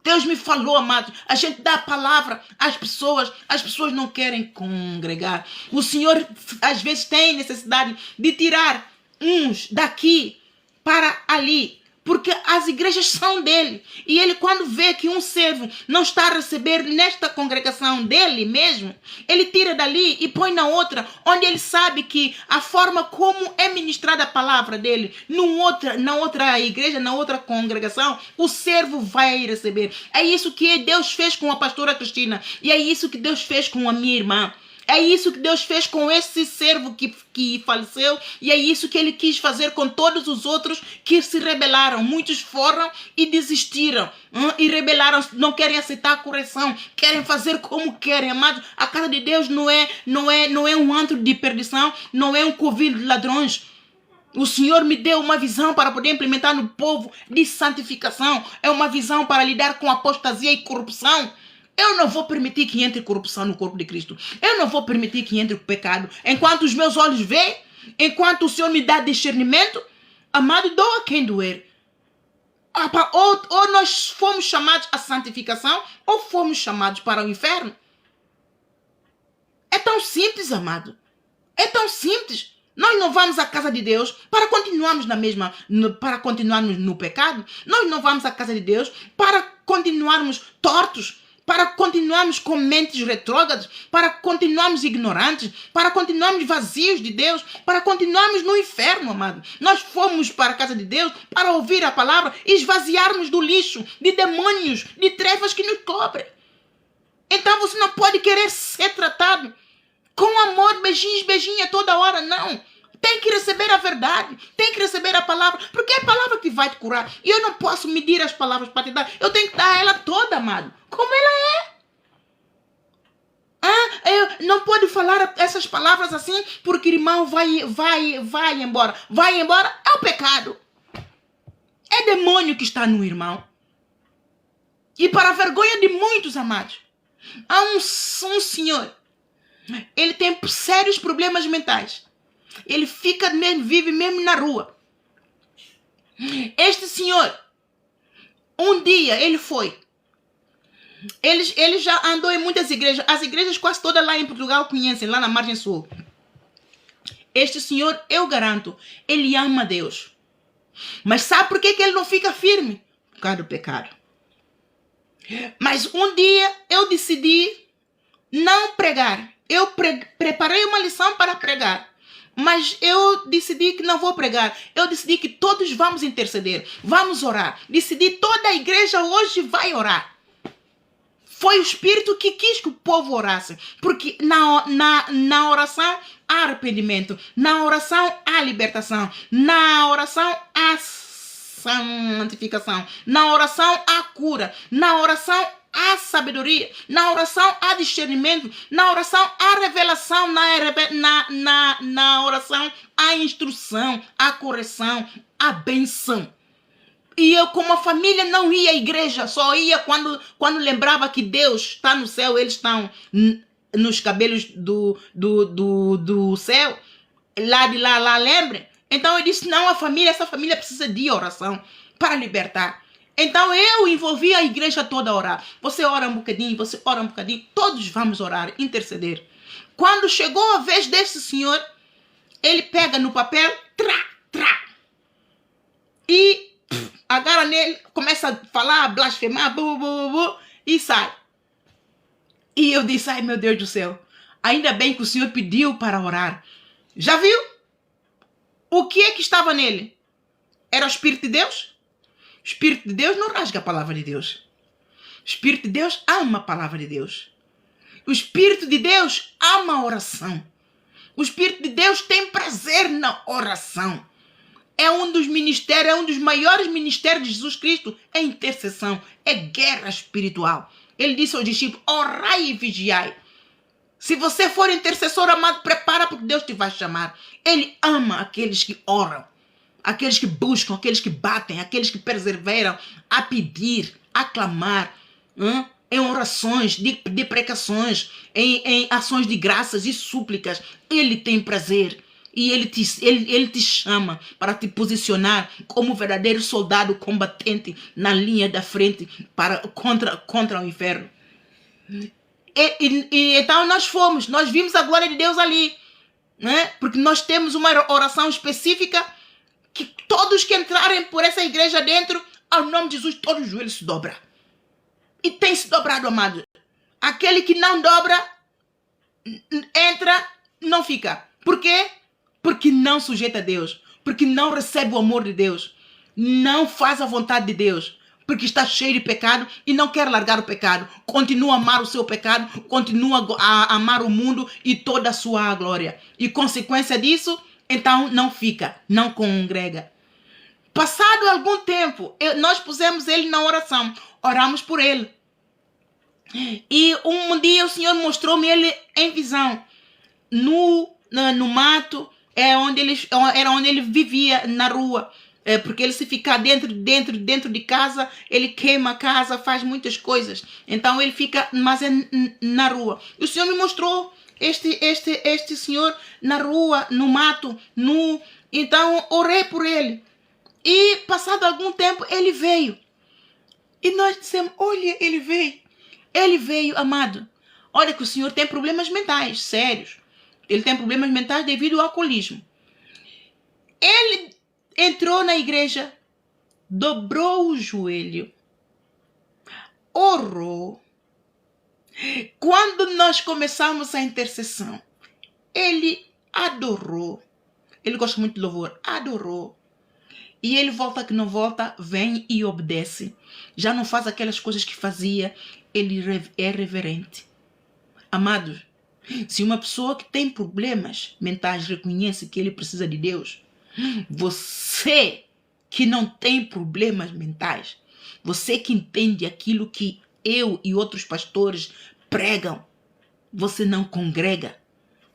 Deus me falou, amados, a gente dá a palavra às pessoas, as pessoas não querem congregar. O Senhor, às vezes, tem necessidade de tirar uns daqui para ali, porque as igrejas são dele. E ele, quando vê que um servo não está a receber nesta congregação dele mesmo, ele tira dali e põe na outra, onde ele sabe que a forma como é ministrada a palavra dele, na outra igreja, na outra congregação, o servo vai receber. É isso que Deus fez com a pastora Cristina. E é isso que Deus fez com a minha irmã. É isso que Deus fez com esse servo que faleceu. E é isso que ele quis fazer com todos os outros que se rebelaram. Muitos foram e desistiram. E rebelaram, não querem aceitar a correção. Querem fazer como querem. Amados, a casa de Deus não é um antro de perdição. Não é um covil de ladrões. O Senhor me deu uma visão para poder implementar no povo de santificação. É uma visão para lidar com apostasia e corrupção. Eu não vou permitir que entre corrupção no corpo de Cristo. Eu não vou permitir que entre o pecado. Enquanto os meus olhos veem, enquanto o Senhor me dá discernimento, amado, doa quem doer. Ou nós fomos chamados à santificação, ou fomos chamados para o inferno. É tão simples, amado. É tão simples. Nós não vamos à casa de Deus para continuarmos para continuarmos no pecado. Nós não vamos à casa de Deus para continuarmos tortos, para continuarmos com mentes retrógradas, para continuarmos ignorantes, para continuarmos vazios de Deus, para continuarmos no inferno, amado. Nós fomos para a casa de Deus para ouvir a palavra e esvaziarmos do lixo, de demônios, de trevas que nos cobrem. Então você não pode querer ser tratado com amor, beijinhos, beijinha toda hora, não. Tem que receber a verdade, tem que receber a palavra, porque é a palavra que vai te curar. E eu não posso medir as palavras para te dar, eu tenho que dar ela toda, amado, como ela é. Eu não pode falar essas palavras assim, porque irmão vai embora. Vai embora é o pecado. É demônio que está no irmão. E para a vergonha de muitos, amados, há um senhor, ele tem sérios problemas mentais. Ele vive mesmo na rua. Este senhor, um dia ele foi. Ele já andou em muitas igrejas. As igrejas quase todas lá em Portugal conhecem, lá na margem sul. Este senhor, eu garanto, ele ama Deus. Mas sabe por que ele não fica firme? Por causa do pecado. Mas um dia eu decidi não pregar. Eu preparei uma lição para pregar. Mas eu decidi que não vou pregar. Eu decidi que todos vamos interceder. Vamos orar. Decidi toda a igreja hoje vai orar. Foi o Espírito que quis que o povo orasse. Porque na oração há arrependimento. Na oração há libertação. Na oração há santificação. Na oração há cura. Na oração há sabedoria, na oração há discernimento, na oração há revelação, na oração há instrução, há correção, há benção. E eu, como a família, não ia à igreja, só ia quando lembrava que Deus está no céu, eles estão nos cabelos do céu, lá, lembrem? Então eu disse, não, essa família precisa de oração para libertar. Então eu envolvi a igreja toda a orar. Você ora um bocadinho, você ora um bocadinho. Todos vamos orar, interceder. Quando chegou a vez desse senhor, ele pega no papel, e agarra nele, começa a falar, a blasfemar, e sai. E eu disse, ai meu Deus do céu, ainda bem que o senhor pediu para orar. Já viu? O que é que estava nele? Era o Espírito de Deus? O Espírito de Deus não rasga a palavra de Deus. O Espírito de Deus ama a palavra de Deus. O Espírito de Deus ama a oração. O Espírito de Deus tem prazer na oração. É um dos ministérios, é um dos maiores ministérios de Jesus Cristo. É intercessão, é guerra espiritual. Ele disse aos discípulos, orai e vigiai. Se você for intercessor, amado, prepara porque Deus te vai chamar. Ele ama aqueles que oram. Aqueles que buscam, aqueles que batem, aqueles que perseveram a pedir, a clamar, em orações, de precações, em ações de graças e súplicas. Ele tem prazer e ele te chama para te posicionar como verdadeiro soldado combatente na linha da frente contra o inferno. Então nós vimos a glória de Deus ali, né? Porque nós temos uma oração específica que todos que entrarem por essa igreja dentro, ao nome de Jesus, todos os joelhos se dobram. E tem se dobrado, amado. Aquele que não dobra, entra, não fica. Por quê? Porque não sujeita a Deus. Porque não recebe o amor de Deus. Não faz a vontade de Deus. Porque está cheio de pecado e não quer largar o pecado. Continua a amar o seu pecado, continua a amar o mundo e toda a sua glória. E consequência disso, então não fica, não congrega. Passado algum tempo, nós pusemos ele na oração. Oramos por ele. E um dia o Senhor mostrou-me ele em visão. No mato, era onde ele vivia, na rua. porque ele se ficar dentro de casa, ele queima a casa, faz muitas coisas. Então ele fica, mas é na rua. E o Senhor me mostrou este senhor na rua, no mato, nu. Então orei por ele. E passado algum tempo ele veio. E nós dissemos, olha, ele veio. Ele veio, amado. Olha que o senhor tem problemas mentais, sérios. Ele tem problemas mentais devido ao alcoolismo. Ele entrou na igreja, dobrou o joelho, orou. Quando nós começamos a intercessão, ele adorou. Ele gosta muito de louvor, adorou. E ele volta que não volta, vem e obedece. Já não faz aquelas coisas que fazia, ele é reverente. Amados, se uma pessoa que tem problemas mentais reconhece que ele precisa de Deus, você que não tem problemas mentais, você que entende aquilo que eu e outros pastores pregam, você não congrega.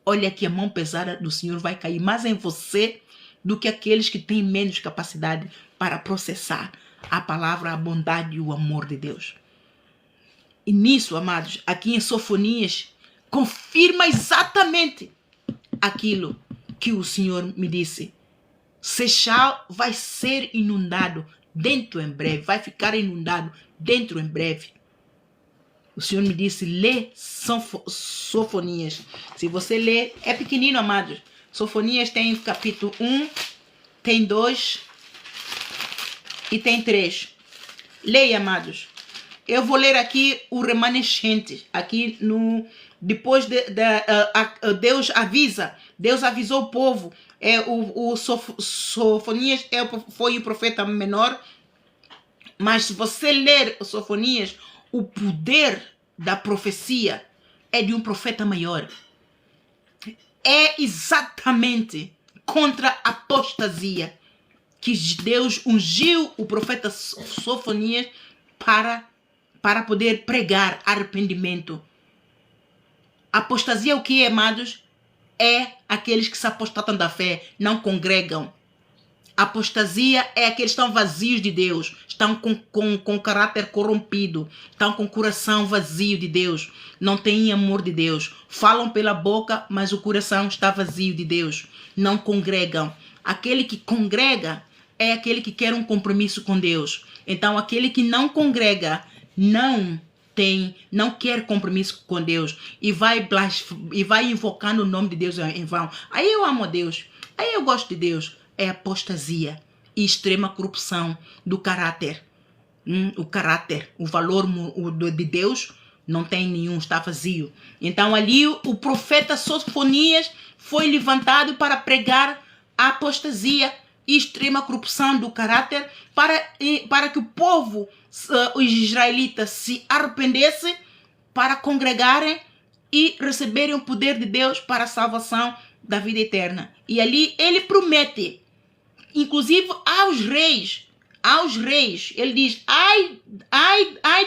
Olha que a mão pesada do Senhor vai cair mais em você do que aqueles que têm menos capacidade para processar a palavra, a bondade e o amor de Deus. E nisso, amados, aqui em Sofonias, confirma exatamente aquilo que o Senhor me disse. Seixal vai ser inundado dentro em breve, vai ficar inundado dentro em breve. O Senhor me disse, lê Sofonias. Se você ler, é pequenino, amados. Sofonias tem capítulo 1, tem 2 e tem 3. Leia, amados. Eu vou ler aqui o remanescente. Aqui no... Depois Deus avisa. Deus avisou o povo. Sofonias foi o profeta menor. Mas se você ler o Sofonias, o poder da profecia é de um profeta maior. É exatamente contra a apostasia que Deus ungiu o profeta Sofonias para poder pregar arrependimento. Apostasia, o que é, amados? É aqueles que se apostatam da fé, não congregam. Apostasia é aqueles que estão vazios de Deus, estão com caráter corrompido, estão com coração vazio de Deus, não têm amor de Deus, falam pela boca, mas o coração está vazio de Deus, não congregam. Aquele que congrega é aquele que quer um compromisso com Deus. Então aquele que não congrega não quer compromisso com Deus e vai invocando o nome de Deus em vão. Aí eu amo a Deus, aí eu gosto de Deus. É apostasia e extrema corrupção do caráter. O valor de Deus não tem nenhum, está vazio. Então ali o profeta Sofonias foi levantado para pregar a apostasia e extrema corrupção do caráter para que o povo, os israelitas, se arrependessem para congregarem e receberem o poder de Deus para a salvação da vida eterna. E ali ele promete, inclusive aos reis, ele diz, ai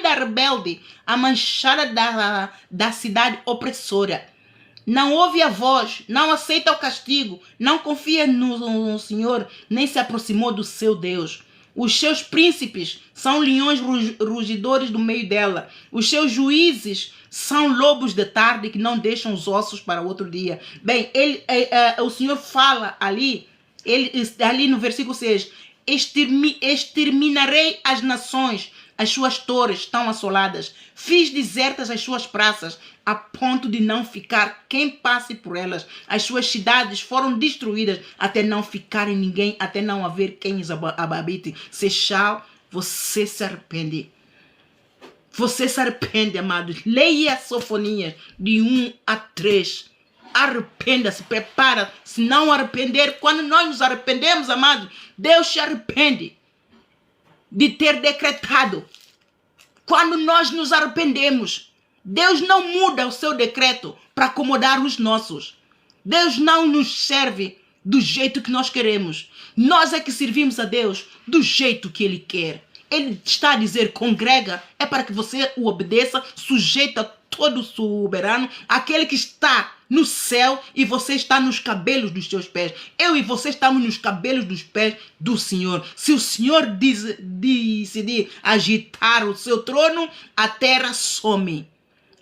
da rebelde, a manchada da cidade opressora. Não ouve a voz, não aceita o castigo, não confia no Senhor, nem se aproximou do seu Deus. Os seus príncipes são leões rugidores do meio dela. Os seus juízes são lobos de tarde que não deixam os ossos para outro dia. Bem, o Senhor fala ali no versículo 6, exterminarei as nações, as suas torres estão assoladas, fiz desertas as suas praças, a ponto de não ficar quem passe por elas. As suas cidades foram destruídas até não ficarem ninguém, até não haver quem as habite. Seixal, você se arrepende. Você se arrepende, amados. Leia Sofonias de 1 a 3. Arrependa-se, prepara. Se não arrepender, quando nós nos arrependemos, amados, Deus se arrepende de ter decretado. Quando nós nos arrependemos, Deus não muda o seu decreto para acomodar os nossos. Deus não nos serve do jeito que nós queremos. Nós é que servimos a Deus do jeito que Ele quer. Ele está a dizer, congrega, é para que você o obedeça, sujeita todo soberano, aquele que está no céu e você está nos cabelos dos seus pés. Eu e você estamos nos cabelos dos pés do Senhor. Se o Senhor decidir agitar o seu trono, a terra some.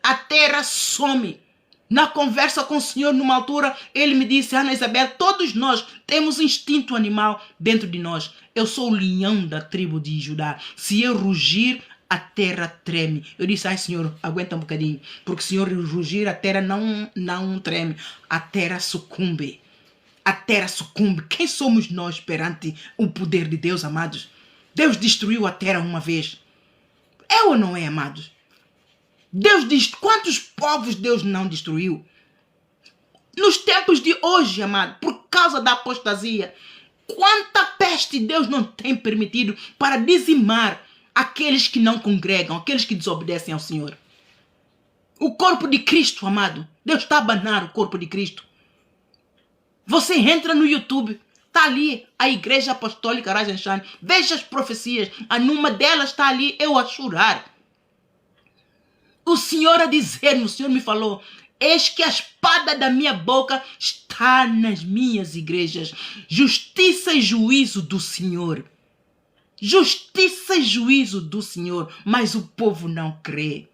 A terra some. Na conversa com o Senhor, numa altura, ele me disse: Ana Isabel, todos nós temos instinto animal dentro de nós. Eu sou o leão da tribo de Judá. Se eu rugir, a terra treme. Eu disse: ai, Senhor, aguenta um bocadinho. Porque se eu rugir, a terra não treme. A terra sucumbe. A terra sucumbe. Quem somos nós perante o poder de Deus, amados? Deus destruiu a terra uma vez. É ou não é, amados? Deus diz: quantos povos Deus não destruiu? Nos tempos de hoje, amado, por causa da apostasia, quanta peste Deus não tem permitido para dizimar aqueles que não congregam, aqueles que desobedecem ao Senhor. O corpo de Cristo, amado, Deus está a abanar o corpo de Cristo. Você entra no YouTube, está ali a Igreja Apostólica Rajanchan, veja as profecias, numa delas está ali eu a chorar. O Senhor a dizer-me, o Senhor me falou: eis que a espada da minha boca está nas minhas igrejas. Justiça e juízo do Senhor. Justiça e juízo do Senhor. Mas o povo não crê.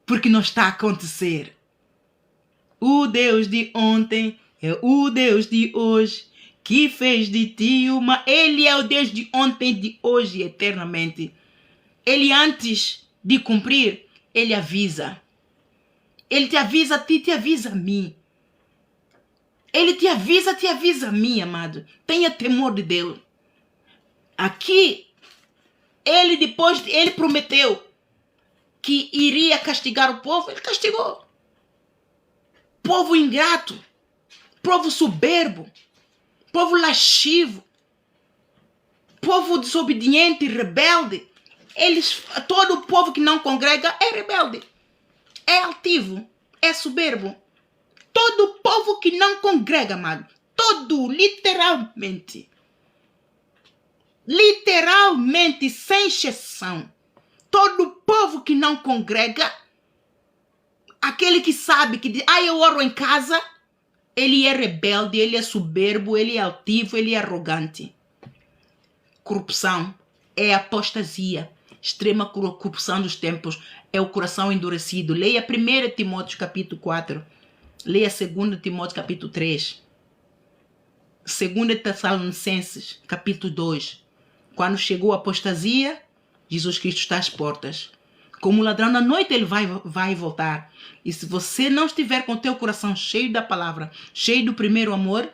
Porque não está a acontecer. O Deus de ontem é o Deus de hoje, que fez de ti uma... Ele é o Deus de ontem, de hoje, eternamente. Ele, antes de cumprir, ele avisa. Ele te avisa a ti, te avisa a mim. Ele te avisa a mim, amado. Tenha temor de Deus. Aqui, ele prometeu que iria castigar o povo. Ele castigou. Povo ingrato. Povo soberbo. Povo lascivo. Povo desobediente, rebelde. Todo o povo que não congrega é rebelde, é altivo, é soberbo. Todo o povo que não congrega, amado, todo, literalmente, sem exceção, todo o povo que não congrega, aquele que sabe que diz: eu oro em casa, ele é rebelde, ele é soberbo, ele é altivo, ele é arrogante. Corrupção é apostasia. Extrema corrupção dos tempos é o coração endurecido. Leia 1 Timóteo capítulo 4. Leia 2 Timóteo capítulo 3. 2 Tessalonicenses capítulo 2. Quando chegou a apostasia, Jesus Cristo está às portas. Como ladrão na noite, ele vai voltar. E se você não estiver com o teu coração cheio da palavra, cheio do primeiro amor,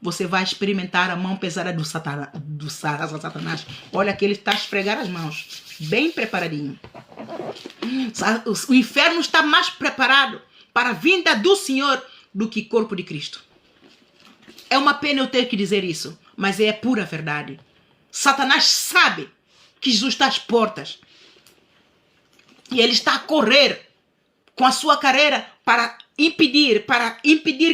você vai experimentar a mão pesada do Satanás. Olha que ele está a esfregar as mãos. Bem preparadinho. O inferno está mais preparado para a vinda do Senhor do que o corpo de Cristo. É uma pena eu ter que dizer isso, mas é pura verdade. Satanás sabe que Jesus está às portas. E ele está a correr com a sua carreira para impedir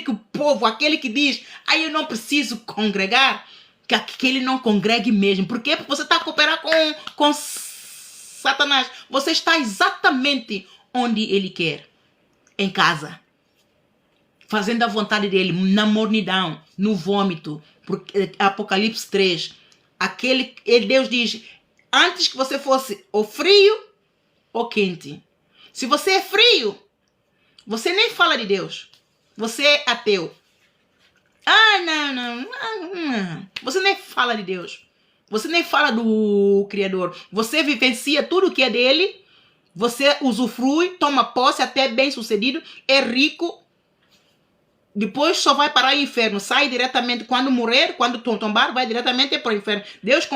que o povo, aquele que diz: eu não preciso congregar, que ele não congregue mesmo. Por quê? Porque você está a cooperar com Satanás. Você está exatamente onde ele quer. Em casa. Fazendo a vontade dele, na mornidão, no vômito. Porque Apocalipse 3. Deus diz: antes que você fosse ou frio ou quente. Se você é frio, você nem fala de Deus. Você é ateu. Não. Você nem fala de Deus. Você nem fala do Criador. Você vivencia tudo que é dele. Você usufrui, toma posse, até bem sucedido, é rico. Depois só vai parar o inferno. Sai diretamente quando morrer, quando tombar, vai diretamente para o inferno. Deus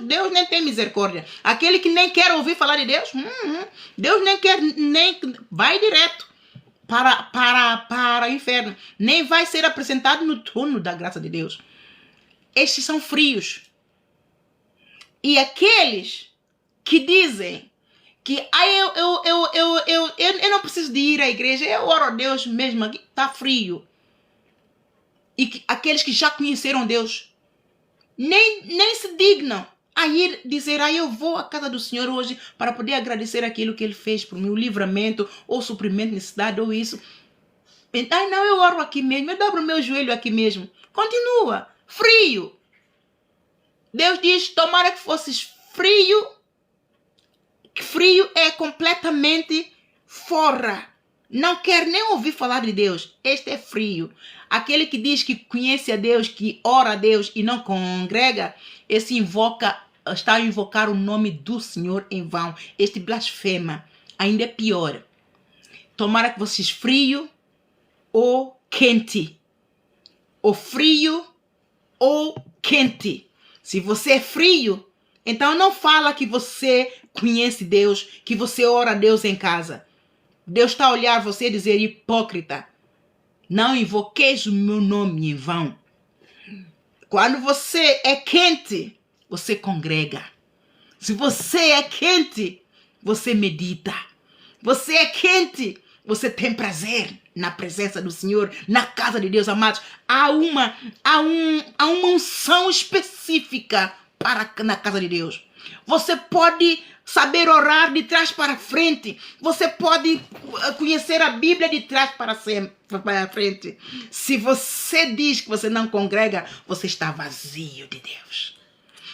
Deus nem tem misericórdia. Aquele que nem quer ouvir falar de Deus, Deus nem vai direto para o inferno. Nem vai ser apresentado no trono da graça de Deus. Estes são frios. E aqueles que dizem que eu não preciso de ir à igreja, eu oro a Deus mesmo, aqui está frio. E aqueles que já conheceram Deus nem se dignam a ir dizer: eu vou à casa do Senhor hoje para poder agradecer aquilo que Ele fez por mim, o livramento, ou suprimento de necessidade, ou isso. Ai, não, eu oro aqui mesmo, eu dobro meu joelho aqui mesmo. Continua, frio. Deus diz, tomara que fosses frio. Frio é completamente fora. Não quer nem ouvir falar de Deus. Este é frio. Aquele que diz que conhece a Deus, que ora a Deus e não congrega, esse está a invocar o nome do Senhor em vão. Este blasfema. Ainda é pior. Tomara que vocês frio ou quente. Ou frio ou quente. Se você é frio, então não fala que você conhece Deus, que você ora a Deus em casa. Deus está a olhar você e dizer, hipócrita, não invoqueis o meu nome em vão. Quando você é quente, você congrega. Se você é quente, você medita. Você é quente, você tem prazer na presença do Senhor, na casa de Deus, amados. Há uma unção específica na casa de Deus. Você pode saber orar de trás para frente. Você pode conhecer a Bíblia de trás para frente. Se você diz que você não congrega, você está vazio de Deus.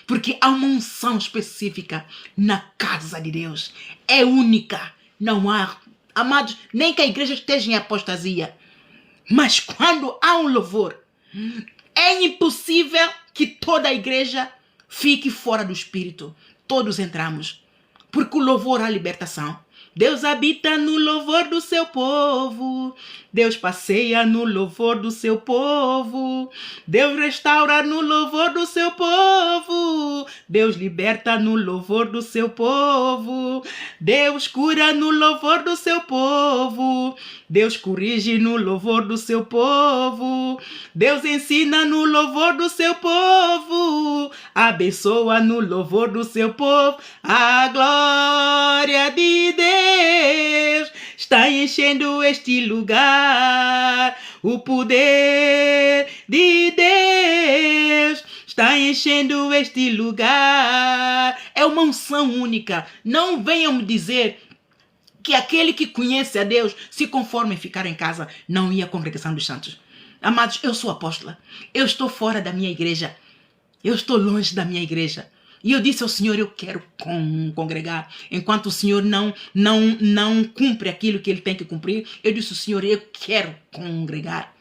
Porque há uma unção específica na casa de Deus. É única. Não há, amados, nem que a igreja esteja em apostasia. Mas quando há um louvor, é impossível que toda a igreja fique fora do Espírito. Todos entramos. Porque o louvor há libertação. Deus habita no louvor do seu povo. Deus passeia no louvor do seu povo. Deus restaura no louvor do seu povo. Deus liberta no louvor do seu povo. Deus cura no louvor do seu povo. Deus corrige no louvor do seu povo. Deus ensina no louvor do seu povo. Abençoa no louvor do seu povo. A glória de Deus está enchendo este lugar. O poder de Deus está enchendo este lugar. É uma unção única. Não venham me dizer que aquele que conhece a Deus se conforma em ficar em casa, não ia à congregação dos santos. Amados, eu sou apóstola. Eu estou fora da minha igreja. Eu estou longe da minha igreja. E eu disse ao Senhor, eu quero congregar. Enquanto o Senhor não cumpre aquilo que Ele tem que cumprir, eu disse ao Senhor, eu quero congregar.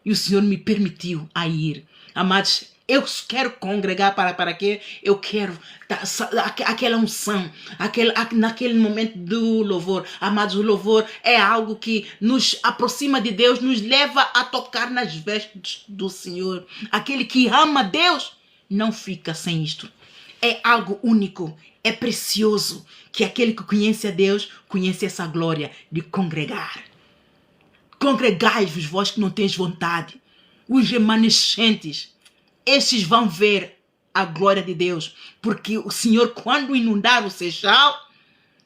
E o Senhor me permitiu a ir. Amados, eu quero congregar para quê? Eu quero aquela unção, naquele momento do louvor. Amados, o louvor é algo que nos aproxima de Deus, nos leva a tocar nas vestes do Senhor. Aquele que ama Deus não fica sem isto. É algo único, é precioso, que aquele que conhece a Deus, conhece essa glória de congregar. Congregai-vos, vós que não tens vontade. Os remanescentes, esses vão ver a glória de Deus. Porque o Senhor, quando inundar o seixal,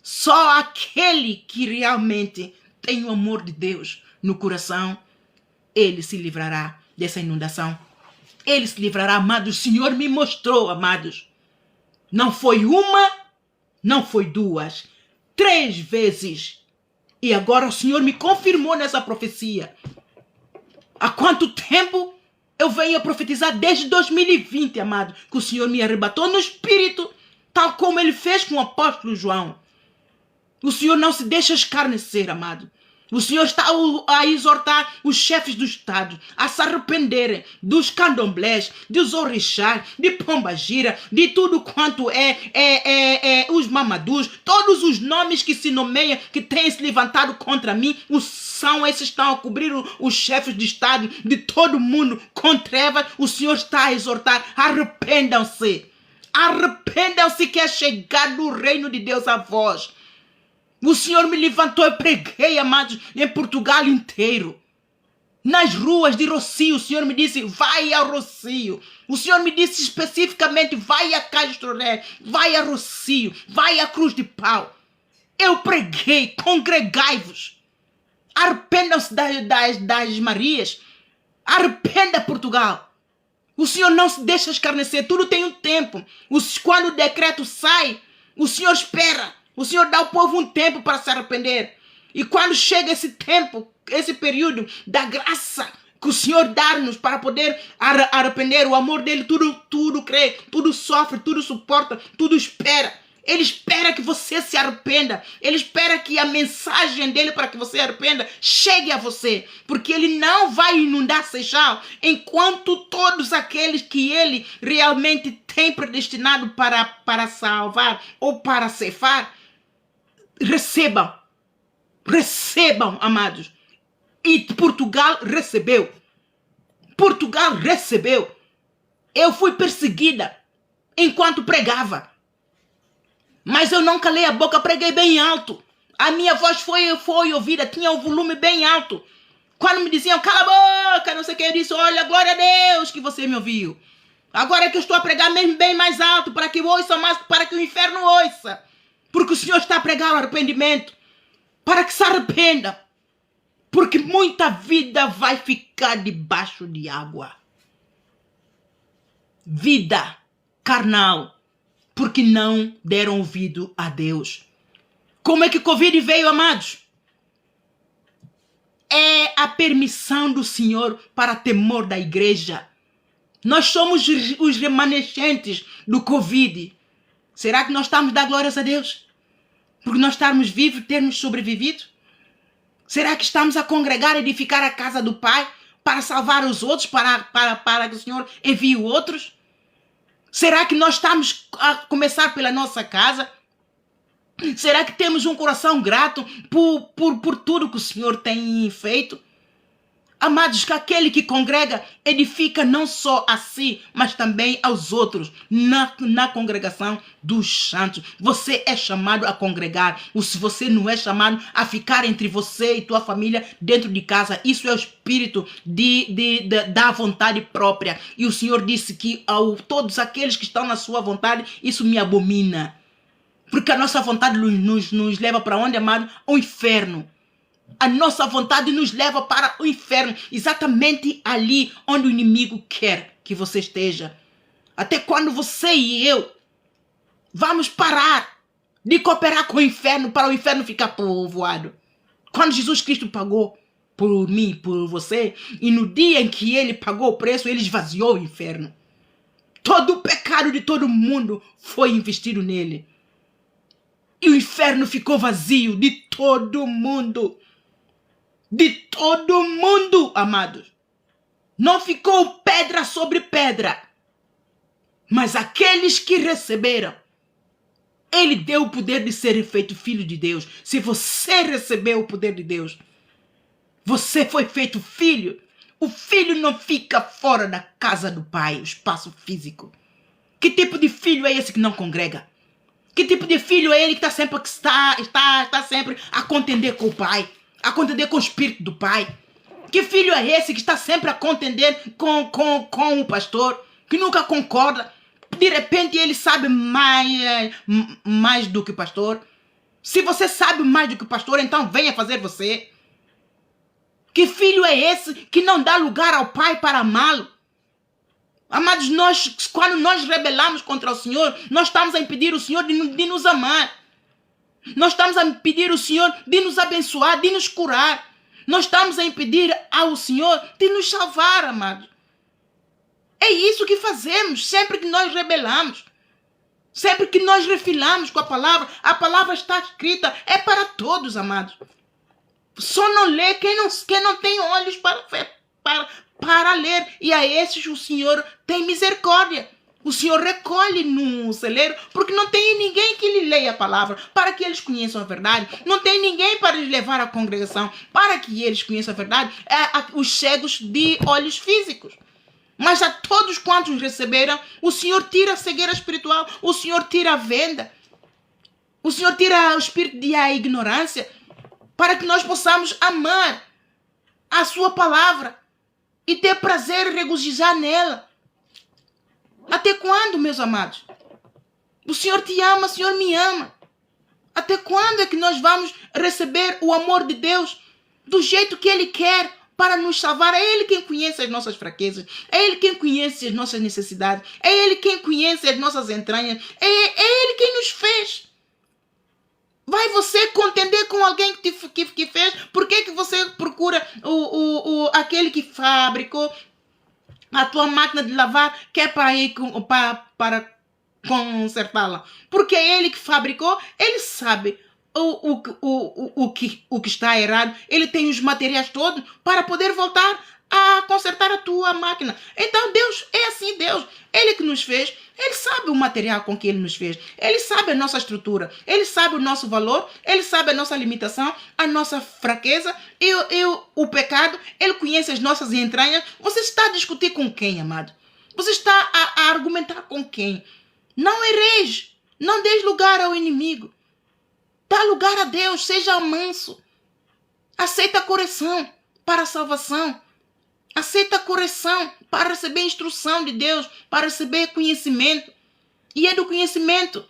só aquele que realmente tem o amor de Deus no coração, ele se livrará dessa inundação. Ele se livrará, amados. O Senhor me mostrou, amados. Não foi uma, não foi duas, 3 vezes. E agora o Senhor me confirmou nessa profecia. Há quanto tempo eu venho a profetizar? Desde 2020, amado, que o Senhor me arrebatou no Espírito, tal como Ele fez com o apóstolo João. O Senhor não se deixa escarnecer, amado. O Senhor está a exortar os chefes do Estado a se arrependerem dos candomblés, dos orixás, de pombagira, de tudo quanto os mamadus, todos os nomes que se nomeiam, que têm se levantado contra mim, esses estão a cobrir os chefes de Estado de todo mundo com trevas. O Senhor está a exortar, arrependam-se. Arrependam-se que é chegado o reino de Deus a vós. O Senhor me levantou e preguei, amados, em Portugal inteiro. Nas ruas de Rocio, o Senhor me disse, vai a Rocio. O Senhor me disse especificamente, vai a Castrolé, vai a Rocio, vai a Cruz de Pau. Eu preguei, congregai-vos. Arrependam-se das Marias. Arrependa Portugal. O Senhor não se deixa escarnecer, tudo tem um tempo. Quando o decreto sai, o Senhor espera. O Senhor dá ao povo um tempo para se arrepender. E quando chega esse tempo, esse período da graça que o Senhor dá-nos para poder arrepender, o amor dele tudo crê, tudo sofre, tudo suporta, tudo espera. Ele espera que você se arrependa. Ele espera que a mensagem dele para que você arrependa chegue a você. Porque ele não vai inundar Seixal enquanto todos aqueles que ele realmente tem predestinado para salvar ou para ceifar recebam. Recebam, amados. E Portugal recebeu. Portugal recebeu. Eu fui perseguida enquanto pregava. Mas eu não calei a boca, preguei bem alto. A minha voz foi ouvida, tinha o volume bem alto. Quando me diziam, cala a boca, não sei o que, eu disse, olha, glória a Deus que você me ouviu. Agora é que eu estou a pregar mesmo bem mais alto, para que ouça mais, para que o inferno ouça. Porque o Senhor está a pregar o arrependimento. Para que se arrependa. Porque muita vida vai ficar debaixo de água. Vida carnal. Porque não deram ouvido a Deus. Como é que Covid veio, amados? É a permissão do Senhor para temor da igreja. Nós somos os remanescentes do Covid. Será que nós estamos a dar glórias a Deus? Porque nós estamos vivos, termos sobrevivido? Será que estamos a congregar e edificar a casa do Pai para salvar os outros, para que o Senhor envie outros? Será que nós estamos a começar pela nossa casa? Será que temos um coração grato por tudo que o Senhor tem feito? Amados, que aquele que congrega edifica não só a si, mas também aos outros na congregação dos santos. Você é chamado a congregar. Se você não é chamado a ficar entre você e tua família dentro de casa, isso é o espírito da vontade própria. E o Senhor disse que todos aqueles que estão na sua vontade, isso me abomina. Porque a nossa vontade nos leva para onde, amado? Ao inferno. A nossa vontade nos leva para o inferno, exatamente ali onde o inimigo quer que você esteja. Até quando você e eu vamos parar de cooperar com o inferno para o inferno ficar povoado? Quando Jesus Cristo pagou por mim, por você, e no dia em que ele pagou o preço, ele esvaziou o inferno. Todo o pecado de todo mundo foi investido nele. E o inferno ficou vazio de todo mundo. De todo mundo, amados. Não ficou pedra sobre pedra. Mas aqueles que receberam, ele deu o poder de ser feito filho de Deus. Se você recebeu o poder de Deus, você foi feito filho. O filho não fica fora da casa do pai, o espaço físico. Que tipo de filho é esse que não congrega? Que tipo de filho é ele que está sempre a contender com o pai? A contender com o espírito do pai? Que filho é esse que está sempre a contender com o pastor? Que nunca concorda? De repente ele sabe mais do que o pastor? Se você sabe mais do que o pastor, então venha fazer você. Que filho é esse que não dá lugar ao pai para amá-lo? Amados, quando nós rebelamos contra o Senhor, nós estamos a impedir o Senhor de nos amar. Nós estamos a impedir o Senhor de nos abençoar, de nos curar. Nós estamos a impedir ao Senhor de nos salvar, amados. É isso que fazemos sempre que nós rebelamos. Sempre que nós refilamos com a palavra está escrita, é para todos, amados. Só não lê quem não tem olhos para ler. E a esses o Senhor tem misericórdia. O Senhor recolhe no celeiro, porque não tem ninguém que lhe leia a palavra, para que eles conheçam a verdade. Não tem ninguém para lhes levar à congregação, para que eles conheçam a verdade. Os cegos de olhos físicos. Mas a todos quantos receberam, o Senhor tira a cegueira espiritual, o Senhor tira a venda, o Senhor tira o espírito de ignorância, para que nós possamos amar a sua palavra e ter prazer e regozijar nela. Até quando, meus amados? O Senhor te ama, o Senhor me ama. Até quando é que nós vamos receber o amor de Deus do jeito que Ele quer para nos salvar? É Ele quem conhece as nossas fraquezas. É Ele quem conhece as nossas necessidades. É Ele quem conhece as nossas entranhas. É Ele quem nos fez. Vai você contender com alguém que fez? Por que você procura aquele que fabricou a tua máquina de lavar, que é para ir para consertá-la? Porque é ele que fabricou, ele sabe o que está errado, ele tem os materiais todos para poder voltar a consertar a tua máquina. Então Deus é assim, Deus, ele que nos fez, ele sabe o material com que ele nos fez, ele sabe a nossa estrutura, ele sabe o nosso valor, ele sabe a nossa limitação, a nossa fraqueza e o pecado, ele conhece as nossas entranhas. Você está a discutir com quem, amado? Você está a argumentar com quem? Não ereis, não deis lugar ao inimigo. Dá lugar a Deus, seja manso. Aceita a correção para a salvação. Aceita a correção para receber instrução de Deus, para receber conhecimento. E é do conhecimento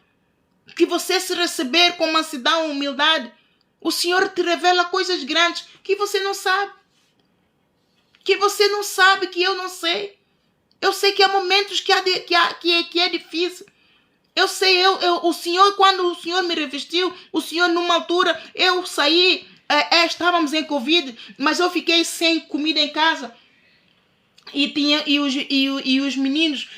que você se receber com mansidão e humildade, o Senhor te revela coisas grandes que você não sabe. Que você não sabe, que eu não sei. Eu sei que há momentos que é difícil. Eu sei, o Senhor, quando o Senhor me revestiu, o Senhor numa altura, eu saí, estávamos em Covid, mas eu fiquei sem comida em casa. E os meninos,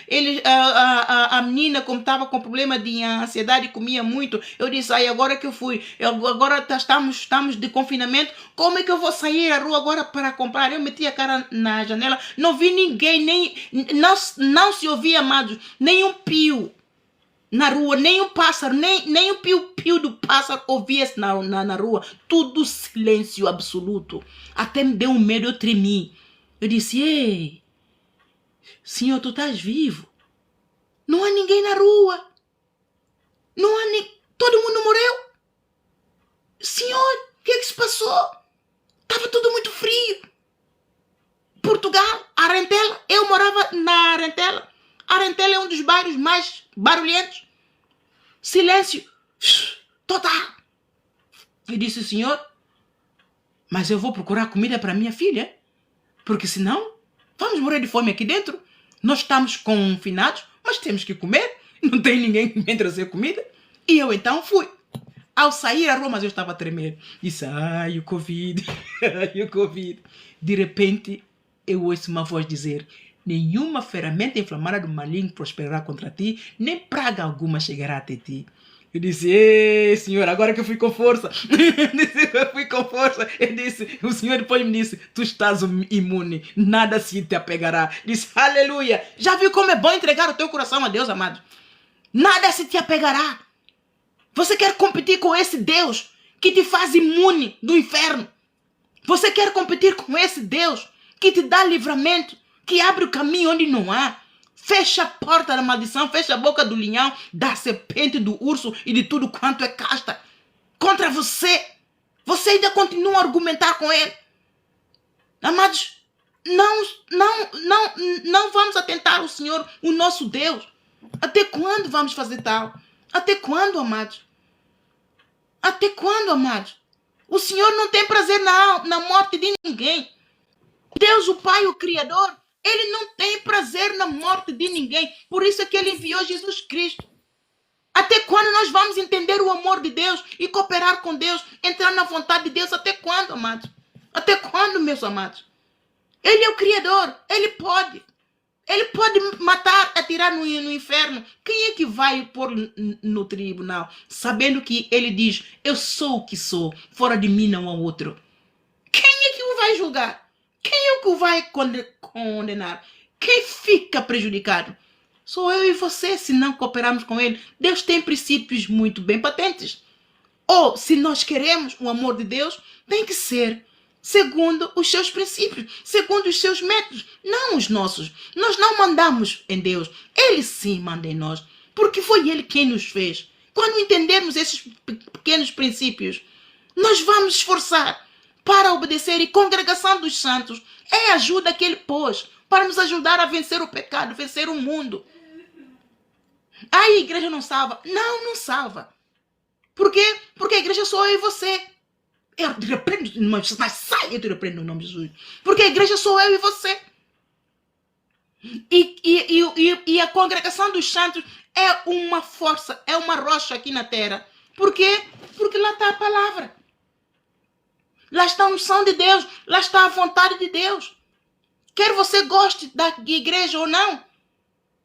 a menina, como estava com problema de ansiedade, comia muito. Eu disse, agora que eu fui, agora estamos de confinamento, como é que eu vou sair à rua agora para comprar? Eu meti a cara na janela, não vi ninguém, não se ouvia, amados, nem um pio na rua, nem um pássaro, nem o pio-pio do pássaro ouvia-se na rua. Tudo silêncio absoluto. Até me deu um medo, eu tremi. Eu disse, ei, Senhor, tu estás vivo. Não há ninguém na rua. Não há todo mundo morreu. Senhor, o que é que se passou? Estava tudo muito frio. Portugal, Arentela, eu morava na Arentela. Arentela é um dos bairros mais barulhentos. Silêncio total. Eu disse, Senhor, mas eu vou procurar comida para minha filha, porque senão vamos morrer de fome aqui dentro. Nós estamos confinados, mas temos que comer. Não tem ninguém que vem trazer comida. E eu então fui. Ao sair à rua, mas eu estava a tremer. Disse, ai, o Covid, ai, o Covid. De repente, eu ouço uma voz dizer, nenhuma ferramenta inflamada do maligno prosperará contra ti, nem praga alguma chegará até ti. Eu disse, ei, Senhor, agora que eu fui com força. Eu fui com força. Eu disse, o Senhor depois me disse, tu estás imune, nada se te apegará. Disse, aleluia. Já viu como é bom entregar o teu coração a Deus, amado? Nada se te apegará. Você quer competir com esse Deus que te faz imune do inferno? Você quer competir com esse Deus que te dá livramento, que abre o caminho onde não há? Fecha a porta da maldição, fecha a boca do leão, da serpente, do urso e de tudo quanto é casta contra você. Você ainda continua a argumentar com ele. Amados, não vamos atentar ao Senhor, o nosso Deus. Até quando vamos fazer tal? Até quando, amados? Até quando, amados? O Senhor não tem prazer na morte de ninguém. Deus, o Pai, o Criador, ele não tem prazer na morte de ninguém. Por isso é que ele enviou Jesus Cristo. Até quando nós vamos entender o amor de Deus e cooperar com Deus, entrar na vontade de Deus? Até quando, amados? Até quando, meus amados? Ele é o Criador. Ele pode. Ele pode matar, atirar no inferno. Quem é que vai pôr no tribunal? Sabendo que ele diz, eu sou o que sou. Fora de mim não há outro. Quem é que o vai julgar? Quem é que o vai condenar? Quem fica prejudicado? Sou eu e você, se não cooperarmos com ele. Deus tem princípios muito bem patentes. Ou, se nós queremos o amor de Deus, tem que ser segundo os seus princípios, segundo os seus métodos, não os nossos. Nós não mandamos em Deus. Ele sim manda em nós, porque foi ele quem nos fez. Quando entendermos esses pequenos princípios, nós vamos esforçar para obedecer. E congregação dos santos é a ajuda que ele pôs para nos ajudar a vencer o pecado, vencer o mundo. A igreja não salva? Não, não salva. Por quê? Porque a igreja sou eu e você. Eu te repreendo no nome de Jesus, mas sai, eu te repreendo no nome de Jesus. Porque a igreja sou eu e você. E a congregação dos santos é uma força, é uma rocha aqui na terra Por quê? Porque lá está a palavra. Lá está a unção de Deus. Lá está a vontade de Deus. Quer você goste da igreja ou não,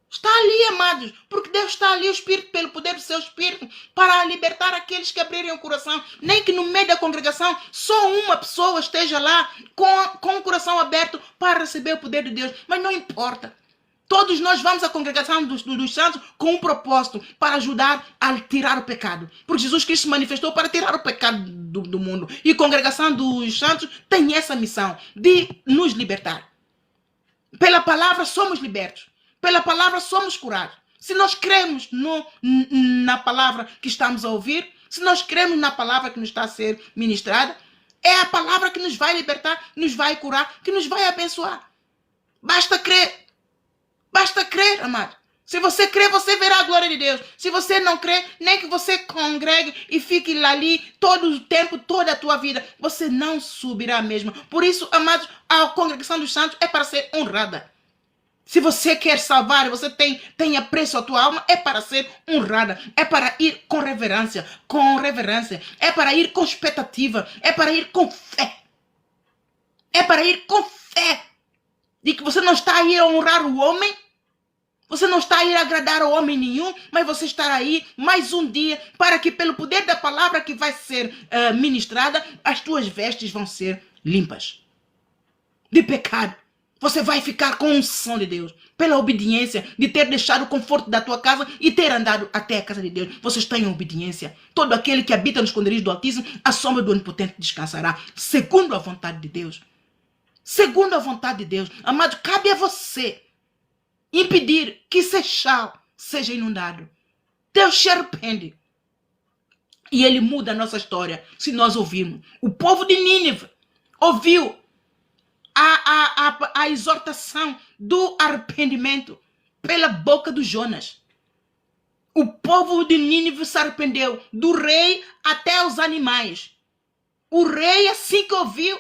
está ali, amados, porque Deus está ali, o Espírito, pelo poder do seu Espírito, para libertar aqueles que abrirem o coração. Nem que no meio da congregação só uma pessoa esteja lá com o coração aberto para receber o poder de Deus. Mas não importa. Todos nós vamos à congregação dos santos com um propósito, para ajudar a tirar o pecado. Porque Jesus Cristo se manifestou para tirar o pecado do mundo. E a congregação dos santos tem essa missão de nos libertar. Pela palavra somos libertos. Pela palavra somos curados. Se nós cremos na palavra que estamos a ouvir, se nós cremos na palavra que nos está a ser ministrada, é a palavra que nos vai libertar, nos vai curar, que nos vai abençoar. Basta crer. Basta crer, amado. Se você crer, você verá a glória de Deus. Se você não crer, nem que você congregue e fique ali todo o tempo, toda a tua vida, você não subirá mesmo. Por isso, amados, a congregação dos santos é para ser honrada. Se você quer salvar, você tem apreço à tua alma, é para ser honrada. É para ir com reverência, É para ir com expectativa. É para ir com fé. É para ir com fé. De que você não está aí a honrar o homem. Você não está aí a agradar a homem nenhum, mas você está aí mais um dia para que pelo poder da palavra que vai ser ministrada, as tuas vestes vão ser limpas de pecado. Você vai ficar com a unção de Deus, pela obediência de ter deixado o conforto da tua casa e ter andado até a casa de Deus. Você está em obediência. Todo aquele que habita nos esconderijos do Altíssimo, a sombra do Onipotente descansará, segundo a vontade de Deus. Segundo a vontade de Deus. Amado, cabe a você impedir que Seixal seja inundado. Deus se arrepende. E ele muda a nossa história, se nós ouvirmos. O povo de Nínive ouviu a exortação do arrependimento pela boca do Jonas. O povo de Nínive se arrependeu, do rei até os animais. O rei, assim que ouviu,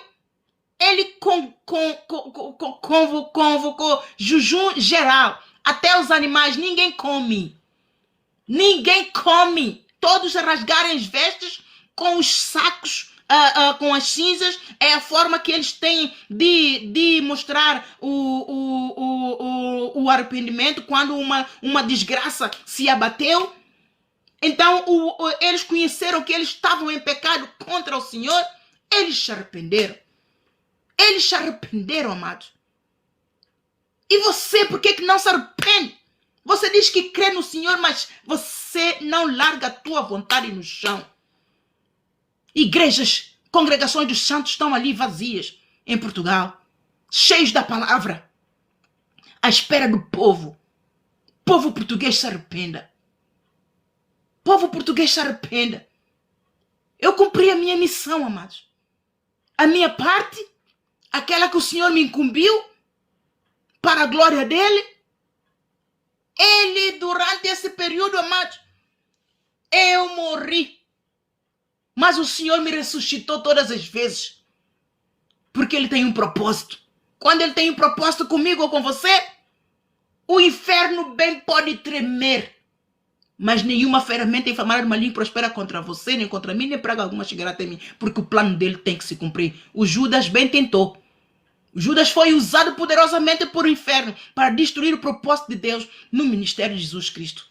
ele convocou jejum geral. Até os animais, ninguém come. Ninguém come. Todos rasgarem as vestes com os sacos, com as cinzas. É a forma que eles têm de mostrar o arrependimento quando uma desgraça se abateu. Então, eles conheceram que eles estavam em pecado contra o Senhor. Eles se arrependeram. Eles se arrependeram, amados. E você, por que não se arrepende? Você diz que crê no Senhor, mas você não larga a tua vontade no chão. Igrejas, congregações dos santos estão ali vazias em Portugal, cheios da palavra, à espera do povo. Povo português se arrependa. Povo português se arrependa. Eu cumpri a minha missão, amados. A minha parte, aquela que o Senhor me incumbiu, para a glória dele. Ele, durante esse período, amados, eu morri. Mas o Senhor me ressuscitou todas as vezes. Porque ele tem um propósito. Quando ele tem um propósito comigo ou com você, o inferno bem pode tremer. Mas nenhuma ferramenta inflamada do maligno prospera contra você, nem contra mim, nem praga alguma chegará até mim. Porque o plano dele tem que se cumprir. O Judas bem tentou. O Judas foi usado poderosamente por o inferno para destruir o propósito de Deus no ministério de Jesus Cristo.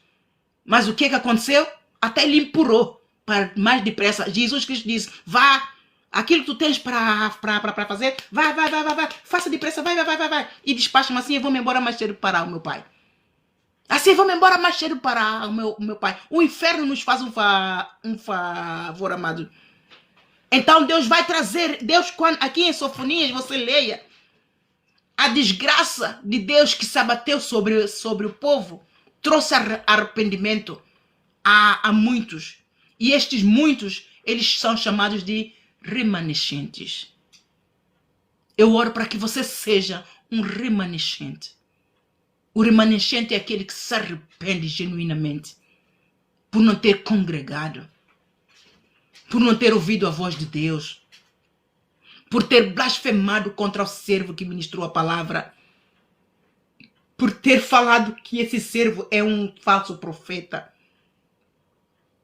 Mas o que aconteceu? Até ele empurrou para mais depressa. Jesus Cristo disse, vá, aquilo que tu tens para fazer, vai, faça depressa, vai. E despacha-me assim, eu vou-me embora mais cedo para o meu pai. Assim, vou-me embora mais cedo para o meu pai. O inferno nos faz um favor, amado. Então Deus vai trazer, quando, aqui em Sofonias, você leia, a desgraça de Deus que se abateu sobre o povo, trouxe arrependimento a muitos. E estes muitos, eles são chamados de remanescentes. Eu oro para que você seja um remanescente. O remanescente é aquele que se arrepende genuinamente por não ter congregado, por não ter ouvido a voz de Deus, por ter blasfemado contra o servo que ministrou a palavra, por ter falado que esse servo é um falso profeta.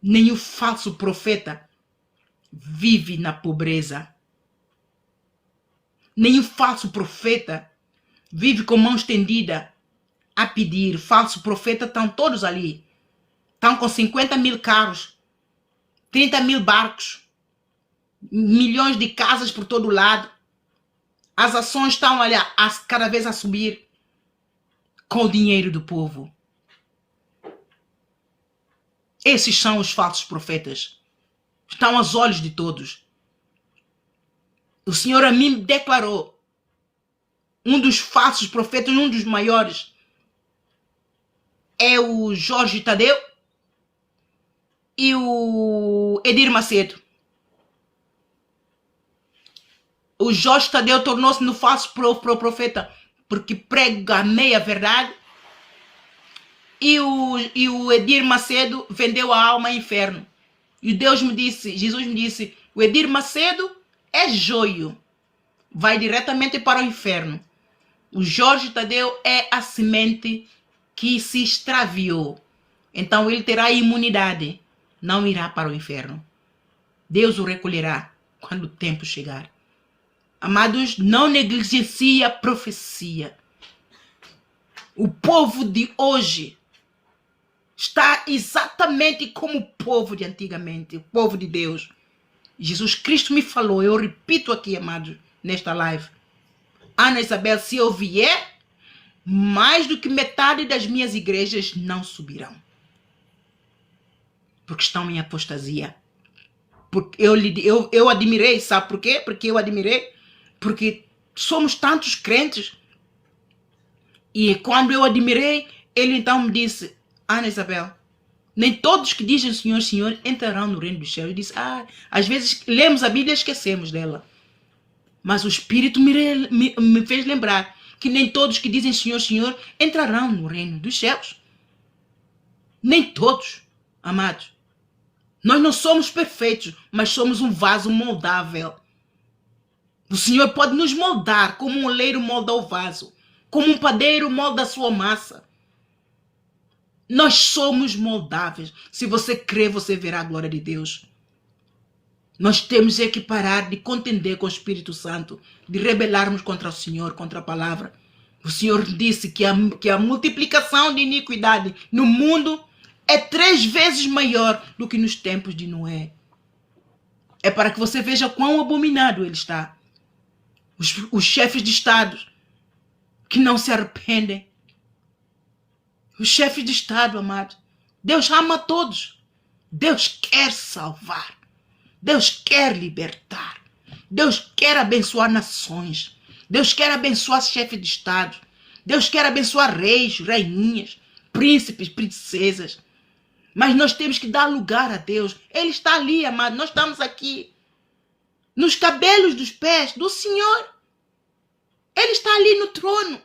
Nenhum falso profeta vive na pobreza. Nenhum falso profeta vive com mão estendida a pedir. Falso profeta estão todos ali. Estão com 50 mil carros, 30 mil barcos, milhões de casas por todo lado. As ações estão ali cada vez a subir com o dinheiro do povo. Esses são os falsos profetas. Estão aos olhos de todos. O Senhor a mim declarou, um dos falsos profetas, um dos maiores, é o Jorge Tadeu e o Edir Macedo. O Jorge Tadeu tornou-se no falso profeta porque prega a meia verdade, e o Edir Macedo vendeu a alma ao inferno. E Jesus me disse, o Edir Macedo é joio, vai diretamente para o inferno. O Jorge Tadeu é a semente que se extraviou. Então ele terá imunidade, não irá para o inferno. Deus o recolherá quando o tempo chegar. Amados, não negligencie a profecia. O povo de hoje está exatamente como o povo de antigamente, o povo de Deus. Jesus Cristo me falou, eu repito aqui, amados, nesta live. Ana Isabel, se eu vier, mais do que metade das minhas igrejas não subirão. Porque estão em apostasia. Porque eu admirei, sabe por quê? Porque eu admirei. Porque somos tantos crentes. E quando eu admirei, ele então me disse, Ana Isabel, nem todos que dizem Senhor, Senhor entrarão no reino dos céus. Eu disse, às vezes lemos a Bíblia e esquecemos dela. Mas o Espírito me fez lembrar que nem todos que dizem Senhor, Senhor entrarão no reino dos céus. Nem todos, amados. Nós não somos perfeitos, mas somos um vaso moldável. O Senhor pode nos moldar como um oleiro molda o vaso, como um padeiro molda a sua massa. Nós somos moldáveis. Se você crer, você verá a glória de Deus. Nós temos que parar de contender com o Espírito Santo, de rebelarmos contra o Senhor, contra a palavra. O Senhor disse que a multiplicação de iniquidade no mundo é 3 vezes maior do que nos tempos de Noé. É para que você veja quão abominado ele está. Os chefes de Estado que não se arrependem. Os chefes de Estado, amado. Deus ama a todos. Deus quer salvar. Deus quer libertar. Deus quer abençoar nações. Deus quer abençoar chefes de Estado. Deus quer abençoar reis, rainhas, príncipes, princesas. Mas nós temos que dar lugar a Deus. Ele está ali, amado. Nós estamos aqui. Nos cabelos dos pés do Senhor. Ele está ali no trono.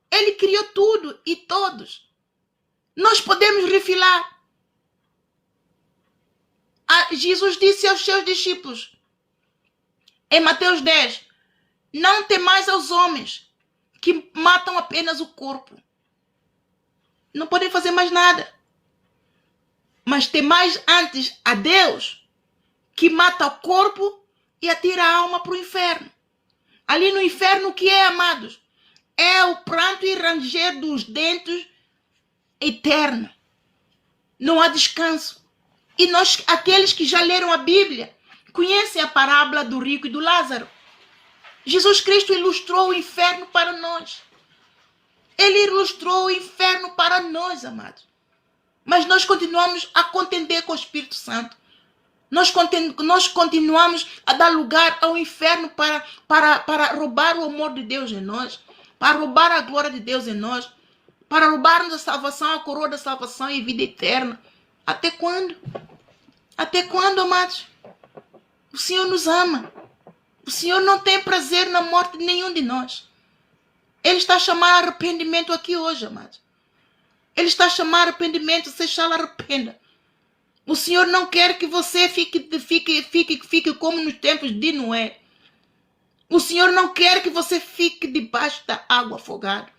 Ele criou tudo e todos. Nós podemos refilar. Jesus disse aos seus discípulos, em Mateus 10, não temais aos homens que matam apenas o corpo. Não podem fazer mais nada. Mas temais antes a Deus, que mata o corpo e atira a alma para o inferno. Ali no inferno, o que é, amados? É o pranto e ranger dos dentes eterno. Não há descanso. E nós, aqueles que já leram a Bíblia, conhecem a parábola do rico e do Lázaro. Jesus Cristo ilustrou o inferno para nós. Ele ilustrou o inferno para nós, amados. Mas nós continuamos a contender com o Espírito Santo. Nós continuamos a dar lugar ao inferno para roubar o amor de Deus em nós, para roubar a glória de Deus em nós, para roubarmos a salvação, a coroa da salvação e vida eterna. Até quando? Até quando, amados? O Senhor nos ama. O Senhor não tem prazer na morte de nenhum de nós. Ele está a chamar arrependimento aqui hoje, amados. Ele está a chamar arrependimento, seja lá arrependa. O Senhor não quer que você fique como nos tempos de Noé. O Senhor não quer que você fique debaixo da água afogado.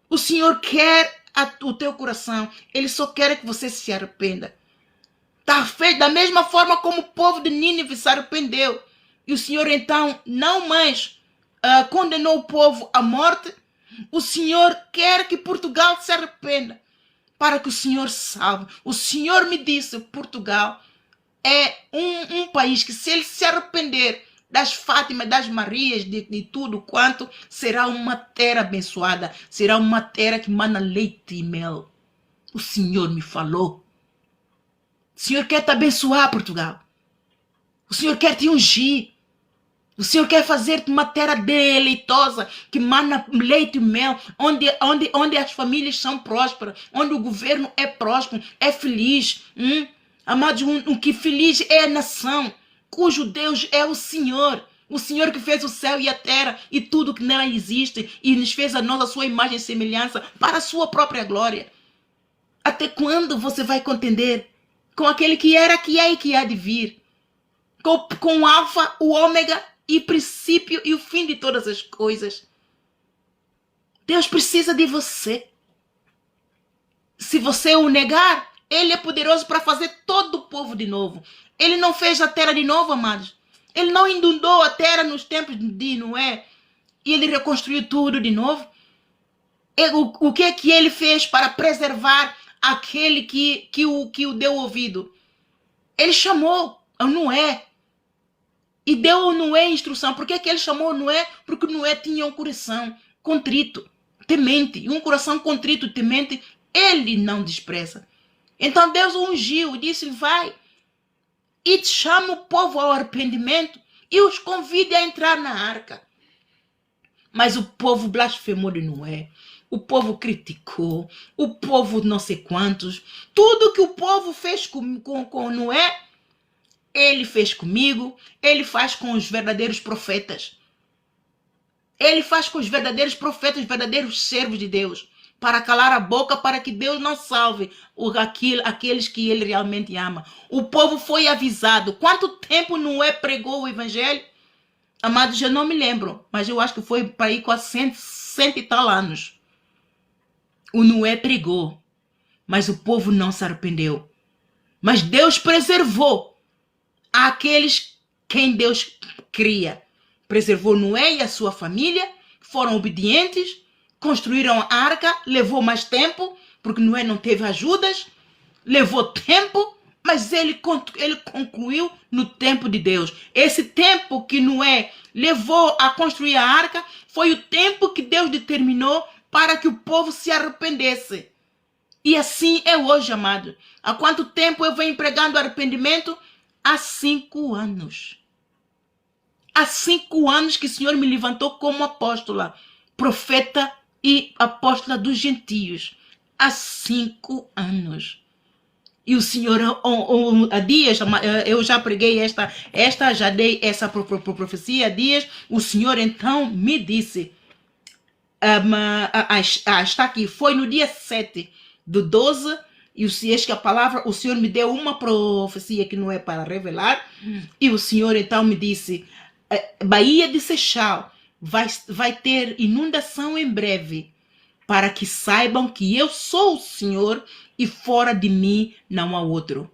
O Senhor quer o teu coração. Ele só quer que você se arrependa. Está feito da mesma forma como o povo de Nínive se arrependeu. E o Senhor então não mais condenou o povo à morte. O Senhor quer que Portugal se arrependa para que o Senhor salve. O Senhor me disse, Portugal é um país que, se ele se arrepender das Fátimas, das Marias, de tudo quanto, será uma terra abençoada, será uma terra que mana leite e mel. O Senhor me falou. O Senhor quer te abençoar, Portugal. O Senhor quer te ungir. O Senhor quer fazer-te uma terra deleitosa, que mana leite e mel, onde as famílias são prósperas, onde o governo é próspero, é feliz. Amados, o que feliz é a nação, cujo Deus é o Senhor. O Senhor que fez o céu e a terra e tudo que nela existe e nos fez a nós a sua imagem e semelhança para a sua própria glória. Até quando você vai contender com aquele que era, que é e que há de vir? Com o alfa, o ômega e o princípio e o fim de todas as coisas. Deus precisa de você. Se você o negar, ele é poderoso para fazer todo o povo de novo. Ele não fez a terra de novo, amados. Ele não inundou a terra nos tempos de Noé e ele reconstruiu tudo de novo. O que é que ele fez para preservar aquele que o deu ouvido? Ele chamou a Noé e deu a Noé instrução. Por que ele chamou Noé? Porque Noé tinha um coração contrito, temente. E um coração contrito, temente, ele não despreza. Então Deus o ungiu e disse: vai e chama o povo ao arrependimento e os convide a entrar na arca. Mas o povo blasfemou de Noé. O povo criticou, o povo não sei quantos. Tudo que o povo fez com Noé, ele fez comigo, ele faz com os verdadeiros profetas. Ele faz com os verdadeiros profetas, os verdadeiros servos de Deus, para calar a boca, para que Deus não salve aqueles que ele realmente ama. O povo foi avisado. Quanto tempo Noé pregou o evangelho? Amados, eu não me lembro, mas eu acho que foi para ir quase 100 e tal anos. O Noé pregou, mas o povo não se arrependeu. Mas Deus preservou aqueles quem Deus cria. Preservou Noé e a sua família, foram obedientes, construíram a arca, levou mais tempo, porque Noé não teve ajudas, levou tempo, mas ele concluiu no tempo de Deus. Esse tempo que Noé levou a construir a arca foi o tempo que Deus determinou para que o povo se arrependesse. E assim é hoje, amado. Há quanto tempo eu venho pregando arrependimento? Há 5 anos. Há 5 anos que o Senhor me levantou como apóstola, profeta e apóstola dos gentios. Há 5 anos. E o Senhor, há dias, eu já preguei já dei essa profecia há dias. O Senhor então me disse, está aqui, foi no dia 7/12, e eis que a palavra, o Senhor me deu uma profecia que não é para revelar, e o Senhor então me disse, Baía de Seixal vai ter inundação em breve, para que saibam que eu sou o Senhor e fora de mim não há outro.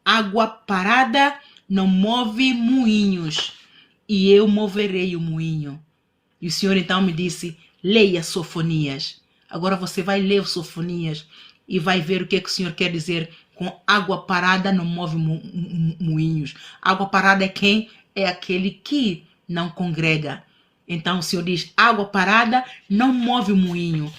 Água parada não move moinhos, e eu moverei o moinho. E o Senhor então me disse, leia Sofonias. Agora você vai ler o Sofonias e vai ver o que o Senhor quer dizer com água parada não move moinhos. Água parada é quem? É aquele que não congrega. Então o Senhor diz, água parada não move o moinho.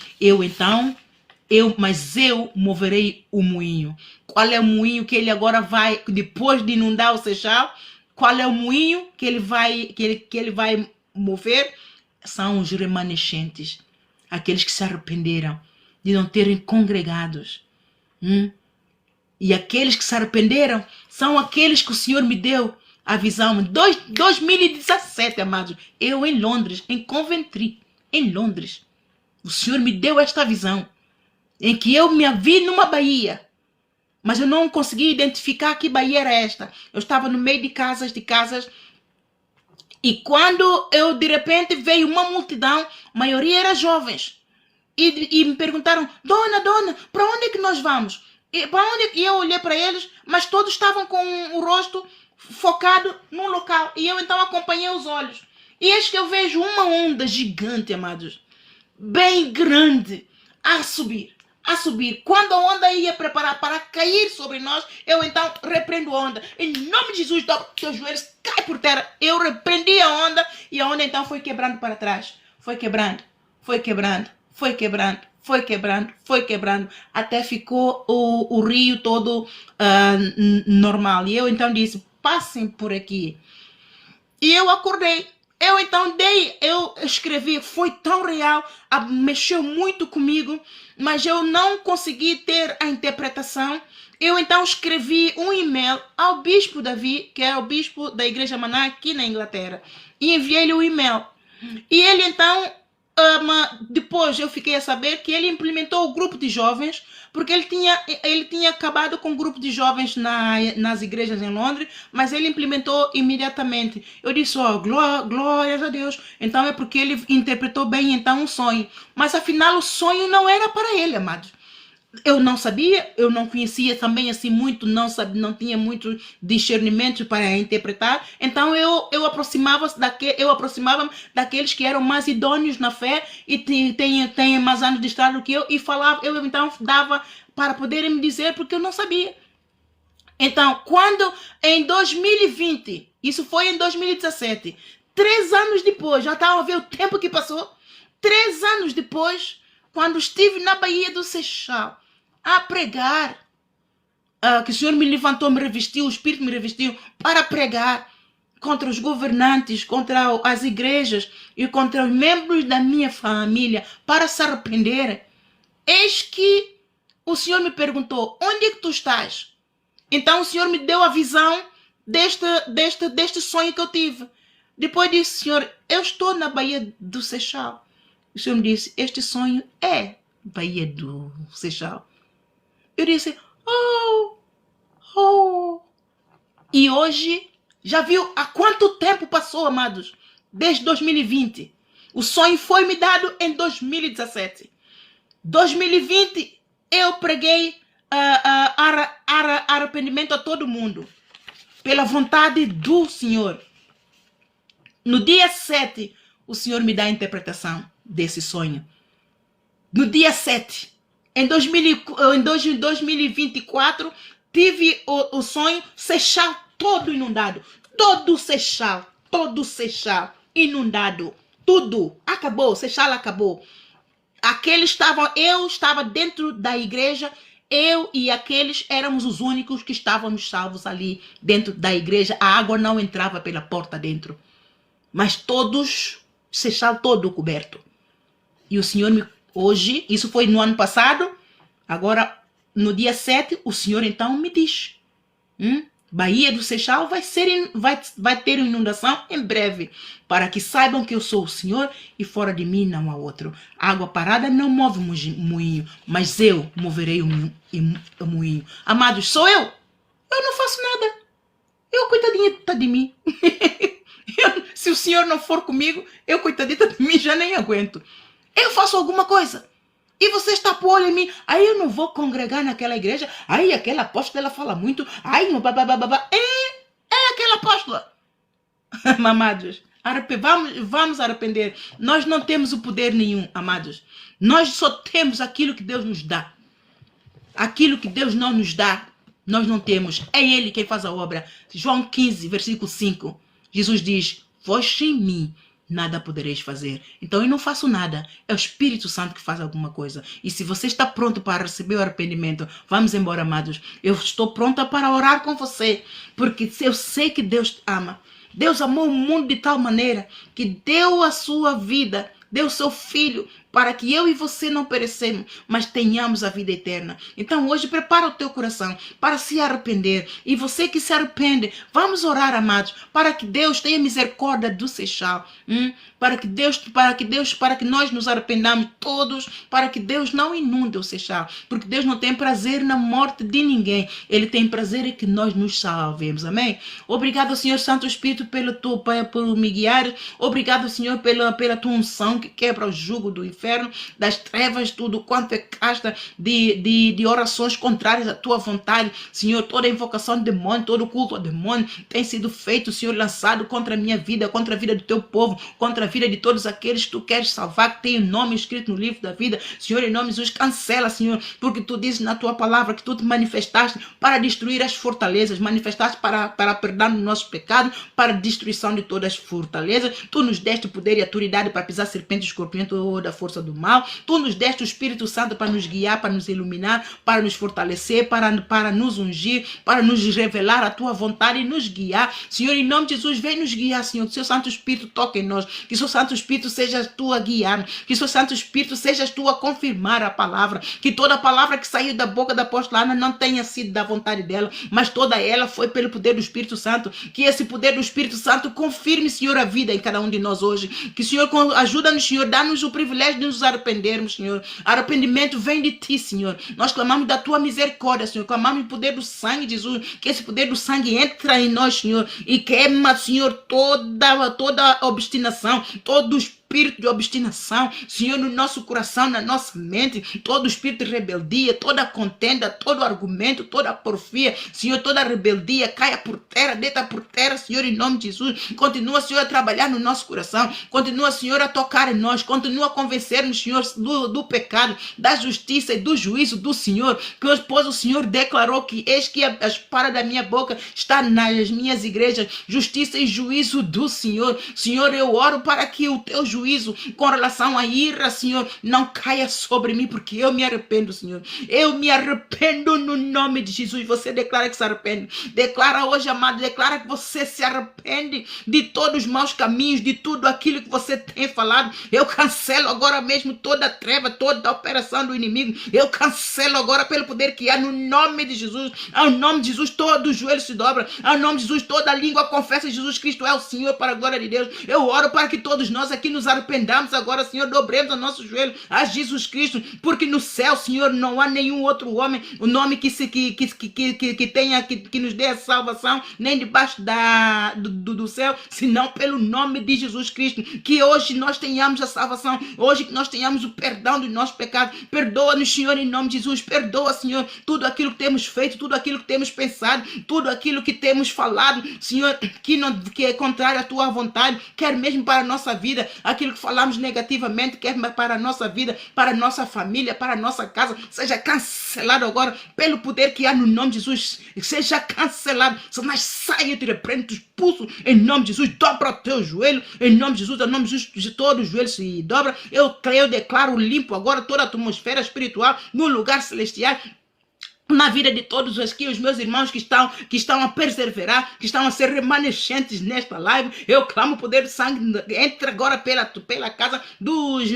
Mas eu moverei o moinho. Qual é o moinho que ele agora vai, depois de inundar o Seixal, qual é o moinho que ele vai mover? São os remanescentes, aqueles que se arrependeram de não terem congregados. E aqueles que se arrependeram são aqueles que o Senhor me deu a visão. 2017, amados, eu em Londres, em Coventry, em Londres, o Senhor me deu esta visão, em que eu me vi numa baía, mas eu não consegui identificar que baía era esta. Eu estava no meio de casas, e quando eu, de repente, veio uma multidão, a maioria era jovens, e me perguntaram, dona, para onde é que nós vamos? E para onde eu olhei para eles, mas todos estavam com o rosto focado num local. E eu então acompanhei os olhos. E eis que eu vejo uma onda gigante, amados, bem grande, a subir, a subir. Quando a onda ia preparar para cair sobre nós, eu então repreendo a onda. Em nome de Jesus, teus joelhos cai por terra. Eu repreendi a onda e a onda então foi quebrando para trás. Foi quebrando, foi quebrando, foi quebrando, foi quebrando, foi quebrando, até ficou o rio todo normal. E eu então disse, passem por aqui. E eu acordei. Eu então eu escrevi, foi tão real, mexeu muito comigo, mas eu não consegui ter a interpretação. Eu então escrevi um e-mail ao bispo Davi, que é o bispo da Igreja Maná aqui na Inglaterra, e enviei-lhe o e-mail. E ele então, depois eu fiquei a saber que ele implementou o grupo de jovens, porque ele tinha acabado com o grupo de jovens nas igrejas em Londres, mas ele implementou imediatamente. Eu disse, glórias a Deus. Então é porque ele interpretou bem então um sonho. Mas afinal o sonho não era para ele, amados. Eu não sabia, eu não conhecia também assim muito, não tinha muito discernimento para interpretar. Então eu aproximava-me daqueles que eram mais idôneos na fé e têm mais anos de estrada do que eu, e falava, eu então dava para poderem me dizer, porque eu não sabia. Então, quando em 2020, isso foi em 2017, 3 anos depois, já estava a ver o tempo que passou, 3 anos depois, quando estive na Baía do Seixal a pregar, que o Senhor me levantou, me revestiu, o Espírito me revestiu para pregar contra os governantes, contra as igrejas e contra os membros da minha família, para se arrependerem. Eis que o Senhor me perguntou, onde é que tu estás? Então o Senhor me deu a visão deste sonho que eu tive. Depois disse, Senhor, eu estou na Baía do Seixal. O Senhor me disse, este sonho é Baía do Seixal. Eu disse, oh. E hoje, já viu há quanto tempo passou, amados? Desde 2020. O sonho foi me dado em 2017. 2020, eu preguei arrependimento a todo mundo. Pela vontade do Senhor. No dia 7, o Senhor me dá a interpretação desse sonho. No dia 7, em 2024, tive o sonho, Seixal todo inundado. Todo Seixal inundado. Tudo acabou, Seixal acabou. Eu estava dentro da igreja, eu e aqueles éramos os únicos que estávamos salvos ali dentro da igreja. A água não entrava pela porta dentro. Mas todos, Seixal todo coberto. E o Senhor hoje, isso foi no ano passado, agora no dia 7, o Senhor então me diz, Baía do Seixal vai ter inundação em breve, para que saibam que eu sou o Senhor e fora de mim não há outro. A água parada não move moinho, mas eu moverei o moinho. Amados, sou eu. Eu não faço nada. Eu, coitadinha de mim. Se o Senhor não for comigo, eu, coitadita de mim, já nem aguento. Eu faço alguma coisa. E você está por olho em mim. Aí eu não vou congregar naquela igreja. Aí aquela apóstola, ela fala muito. Aí no babababá. É aquela apóstola. Amados, vamos arrepender. Nós não temos o poder nenhum, amados. Nós só temos aquilo que Deus nos dá. Aquilo que Deus não nos dá, nós não temos. É Ele quem faz a obra. João 15, versículo 5. Jesus diz, vós sem mim nada podereis fazer. Então eu não faço nada. É o Espírito Santo que faz alguma coisa. E se você está pronto para receber o arrependimento, vamos embora, amados. Eu estou pronta para orar com você. Porque eu sei que Deus ama. Deus amou o mundo de tal maneira que deu a sua vida, deu o seu filho, para que eu e você não perecemos, mas tenhamos a vida eterna. Então hoje prepara o teu coração para se arrepender. E você que se arrepende, vamos orar, amados, para que Deus tenha misericórdia do Seixal. para que nós nos arrependamos todos, para que Deus não inunde o Seixal, porque Deus não tem prazer na morte de ninguém, Ele tem prazer em que nós nos salvemos, amém? Obrigado, Senhor Santo Espírito, por me guiar, obrigado, Senhor, pela tua unção que quebra o jugo do inferno, das trevas, tudo quanto é casta de orações contrárias à tua vontade, Senhor, toda invocação de demônio, todo culto ao demônio tem sido feito, Senhor, lançado contra a minha vida, contra a vida do teu povo, contra a vida de todos aqueles que tu queres salvar, que tem o nome escrito no livro da vida, Senhor, em nome de Jesus, cancela, Senhor, porque tu dizes na tua palavra que tu te manifestaste para destruir as fortalezas, manifestaste para perdão dos nossos pecados, para a destruição de todas as fortalezas, tu nos deste o poder e a autoridade para pisar serpente e escorpião toda a força do mal, tu nos deste o Espírito Santo para nos guiar, para nos iluminar, para nos fortalecer, para nos ungir, para nos revelar a tua vontade e nos guiar, Senhor, em nome de Jesus, vem nos guiar, Senhor, que o seu Santo Espírito toque em nós, que o seu Santo Espírito seja tu a guiar, que o seu Santo Espírito seja tu a confirmar a palavra, que toda a palavra que saiu da boca da apóstola Ana não tenha sido da vontade dela, mas toda ela foi pelo poder do Espírito Santo, que esse poder do Espírito Santo confirme, Senhor, a vida em cada um de nós hoje, que, Senhor, ajuda-nos, Senhor, dá-nos o privilégio de nos arrependermos, Senhor, arrependimento vem de ti, Senhor, nós clamamos da tua misericórdia, Senhor, clamamos o poder do sangue de Jesus, que esse poder do sangue entra em nós, Senhor, e queima, Senhor, toda obstinação, todo espírito de obstinação, Senhor, no nosso coração, na nossa mente, todo espírito de rebeldia, toda contenda, todo argumento, toda porfia, Senhor, toda rebeldia, caia por terra, deita por terra, Senhor, em nome de Jesus, continua, Senhor, a trabalhar no nosso coração, continua, Senhor, a tocar em nós, continua a convencer-nos, Senhor, do pecado, da justiça e do juízo do Senhor, pois o Senhor declarou que eis que a espada da minha boca está nas minhas igrejas, justiça e juízo do Senhor, Senhor, eu oro para que o teu juízo com relação à ira, Senhor, não caia sobre mim, porque eu me arrependo, Senhor. Eu me arrependo no nome de Jesus. Você declara que se arrepende. Declara hoje, amado, declara que você se arrepende de todos os maus caminhos, de tudo aquilo que você tem falado. Eu cancelo agora mesmo toda a treva, toda a operação do inimigo. Eu cancelo agora pelo poder que há no nome de Jesus. Ao nome de Jesus, todo o joelho se dobra. Ao nome de Jesus, toda a língua confessa que Jesus Cristo é o Senhor, para a glória de Deus. Eu oro para que todos nós aqui nos arrependamos agora, Senhor, dobremos o nosso joelho a Jesus Cristo, porque no céu, Senhor, não há nenhum outro homem, o nome que nos dê a salvação, nem debaixo do céu, senão pelo nome de Jesus Cristo, que hoje nós tenhamos a salvação, hoje que nós tenhamos o perdão dos nossos pecados. Perdoa-nos, Senhor, em nome de Jesus, perdoa, Senhor, tudo aquilo que temos feito, tudo aquilo que temos pensado, tudo aquilo que temos falado, Senhor, que é contrário à tua vontade, quer mesmo para a nossa vida, aquilo que falamos negativamente, quer para a nossa vida, para a nossa família, para a nossa casa, seja cancelado agora pelo poder que há no nome de Jesus, seja cancelado, mas saia, eu te repreendo, te expulso em nome de Jesus, dobra o teu joelho, em nome de Jesus, em nome de Jesus, de todo o joelho se dobra, eu declaro limpo agora toda a atmosfera espiritual no lugar celestial, na vida de todos aqui, os meus irmãos que estão a perseverar, que estão a ser remanescentes nesta live, eu clamo o poder do sangue, entra agora pela casa dos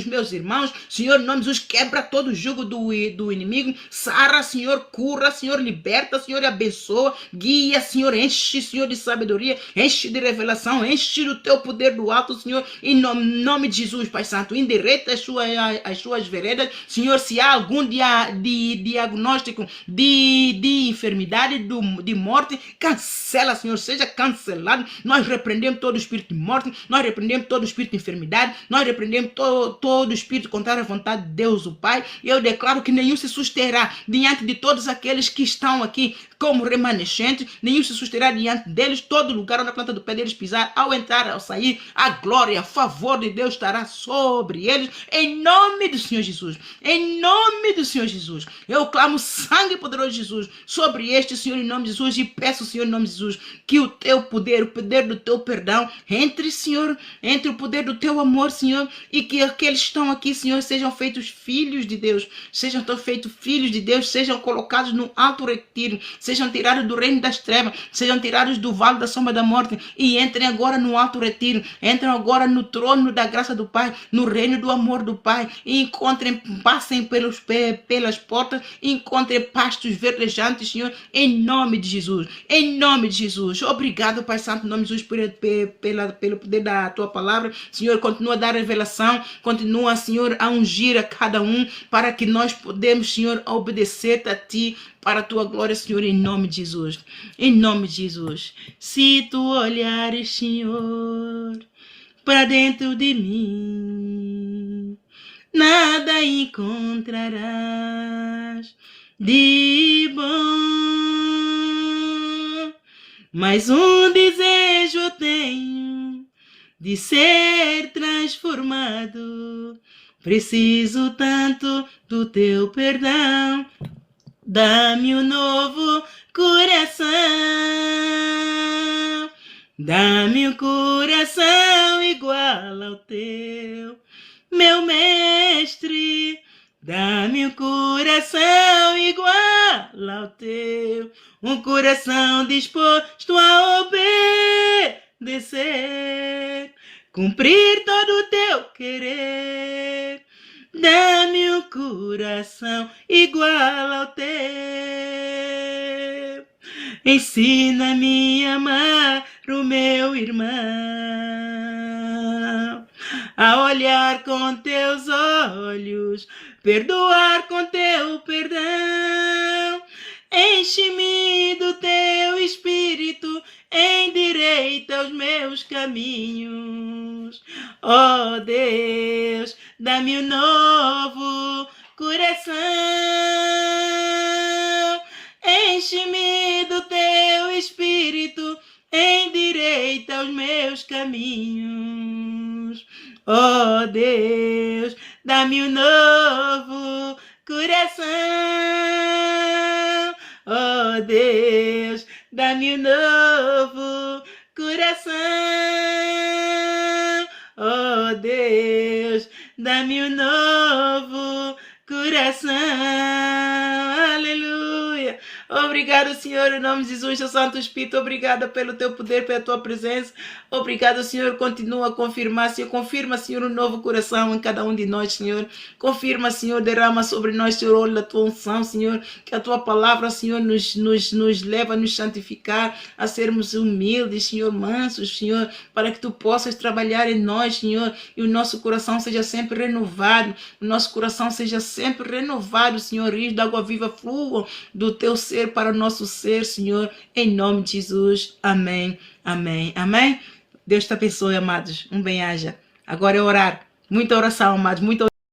meus irmãos, Senhor, em nome de Jesus, quebra todo o jugo do inimigo, sara, Senhor, cura, Senhor, liberta, Senhor, abençoa, guia, Senhor, enche, Senhor, de sabedoria, enche de revelação, enche do teu poder do alto, Senhor, em nome de Jesus, Pai Santo, endireita as suas veredas, Senhor, se há algum diagnóstico de enfermidade, de morte, cancela, Senhor, seja cancelado. Nós repreendemos todo o espírito de morte, nós repreendemos todo o espírito de enfermidade, nós repreendemos todo o espírito contrário à vontade de Deus, o Pai. Eu declaro que nenhum se susterá diante de todos aqueles que estão aqui como remanescentes, nenhum se susterá diante deles, todo lugar onde a planta do pé deles pisar, ao entrar, ao sair, a glória, a favor de Deus estará sobre eles, em nome do Senhor Jesus, em nome do Senhor Jesus. Eu clamo sangue poderoso de Jesus sobre este, Senhor, em nome de Jesus, e peço, Senhor, em nome de Jesus, que o teu poder, o poder do teu perdão, entre, Senhor, entre o poder do teu amor, Senhor, e que aqueles que estão aqui, Senhor, sejam feitos filhos de Deus, sejam feitos filhos de Deus, sejam colocados no alto retiro, sejam tirados do reino das trevas, sejam tirados do vale da sombra da morte e entrem agora no alto retiro, entrem agora no trono da graça do Pai, no reino do amor do Pai, e passem pelas portas, encontrem ter pastos verdejantes, Senhor, em nome de Jesus. Em nome de Jesus. Obrigado, Pai Santo, em nome de Jesus, pelo poder da tua palavra. Senhor, continua a dar revelação, continua, Senhor, a ungir a cada um, para que nós podemos, Senhor, obedecer a ti, para a tua glória, Senhor, em nome de Jesus. Em nome de Jesus. Se tu olhares, Senhor, para dentro de mim, nada encontrarás de bom, mas um desejo eu tenho de ser transformado. Preciso tanto do teu perdão. Dá-me um novo coração. Dá-me um coração igual ao teu, meu mestre. Dá-me um coração igual ao teu, um coração disposto a obedecer, cumprir todo o teu querer. Dá-me um coração igual ao teu. Ensina-me a amar o meu irmão, a olhar com teus olhos, perdoar com teu perdão. Enche-me do teu espírito, endireita os meus caminhos. Ó Deus, dá-me um novo coração. Enche-me do teu espírito, endireita os meus caminhos. Ó Deus, dá-me um novo coração. Ó Deus, dá-me um novo coração. Ó Deus, dá-me um novo coração. Aleluia. Obrigado, Senhor, em nome de Jesus, seu Santo Espírito. Obrigada pelo teu poder, pela tua presença. Obrigado, Senhor. Continua a confirmar, Senhor. Confirma, Senhor, um novo coração em cada um de nós, Senhor. Confirma, Senhor. Derrama sobre nós, Senhor, olho da tua unção, Senhor. Que a tua palavra, Senhor, nos leva a nos santificar, a sermos humildes, Senhor, mansos, Senhor, para que tu possas trabalhar em nós, Senhor, e o nosso coração seja sempre renovado. O nosso coração seja sempre renovado, Senhor. Rios da água viva fluam do teu ser para o nosso ser, Senhor, em nome de Jesus. Amém, amém, amém. Deus te abençoe, amados. Um bem-aja. Agora é orar. Muita oração, amados. Muita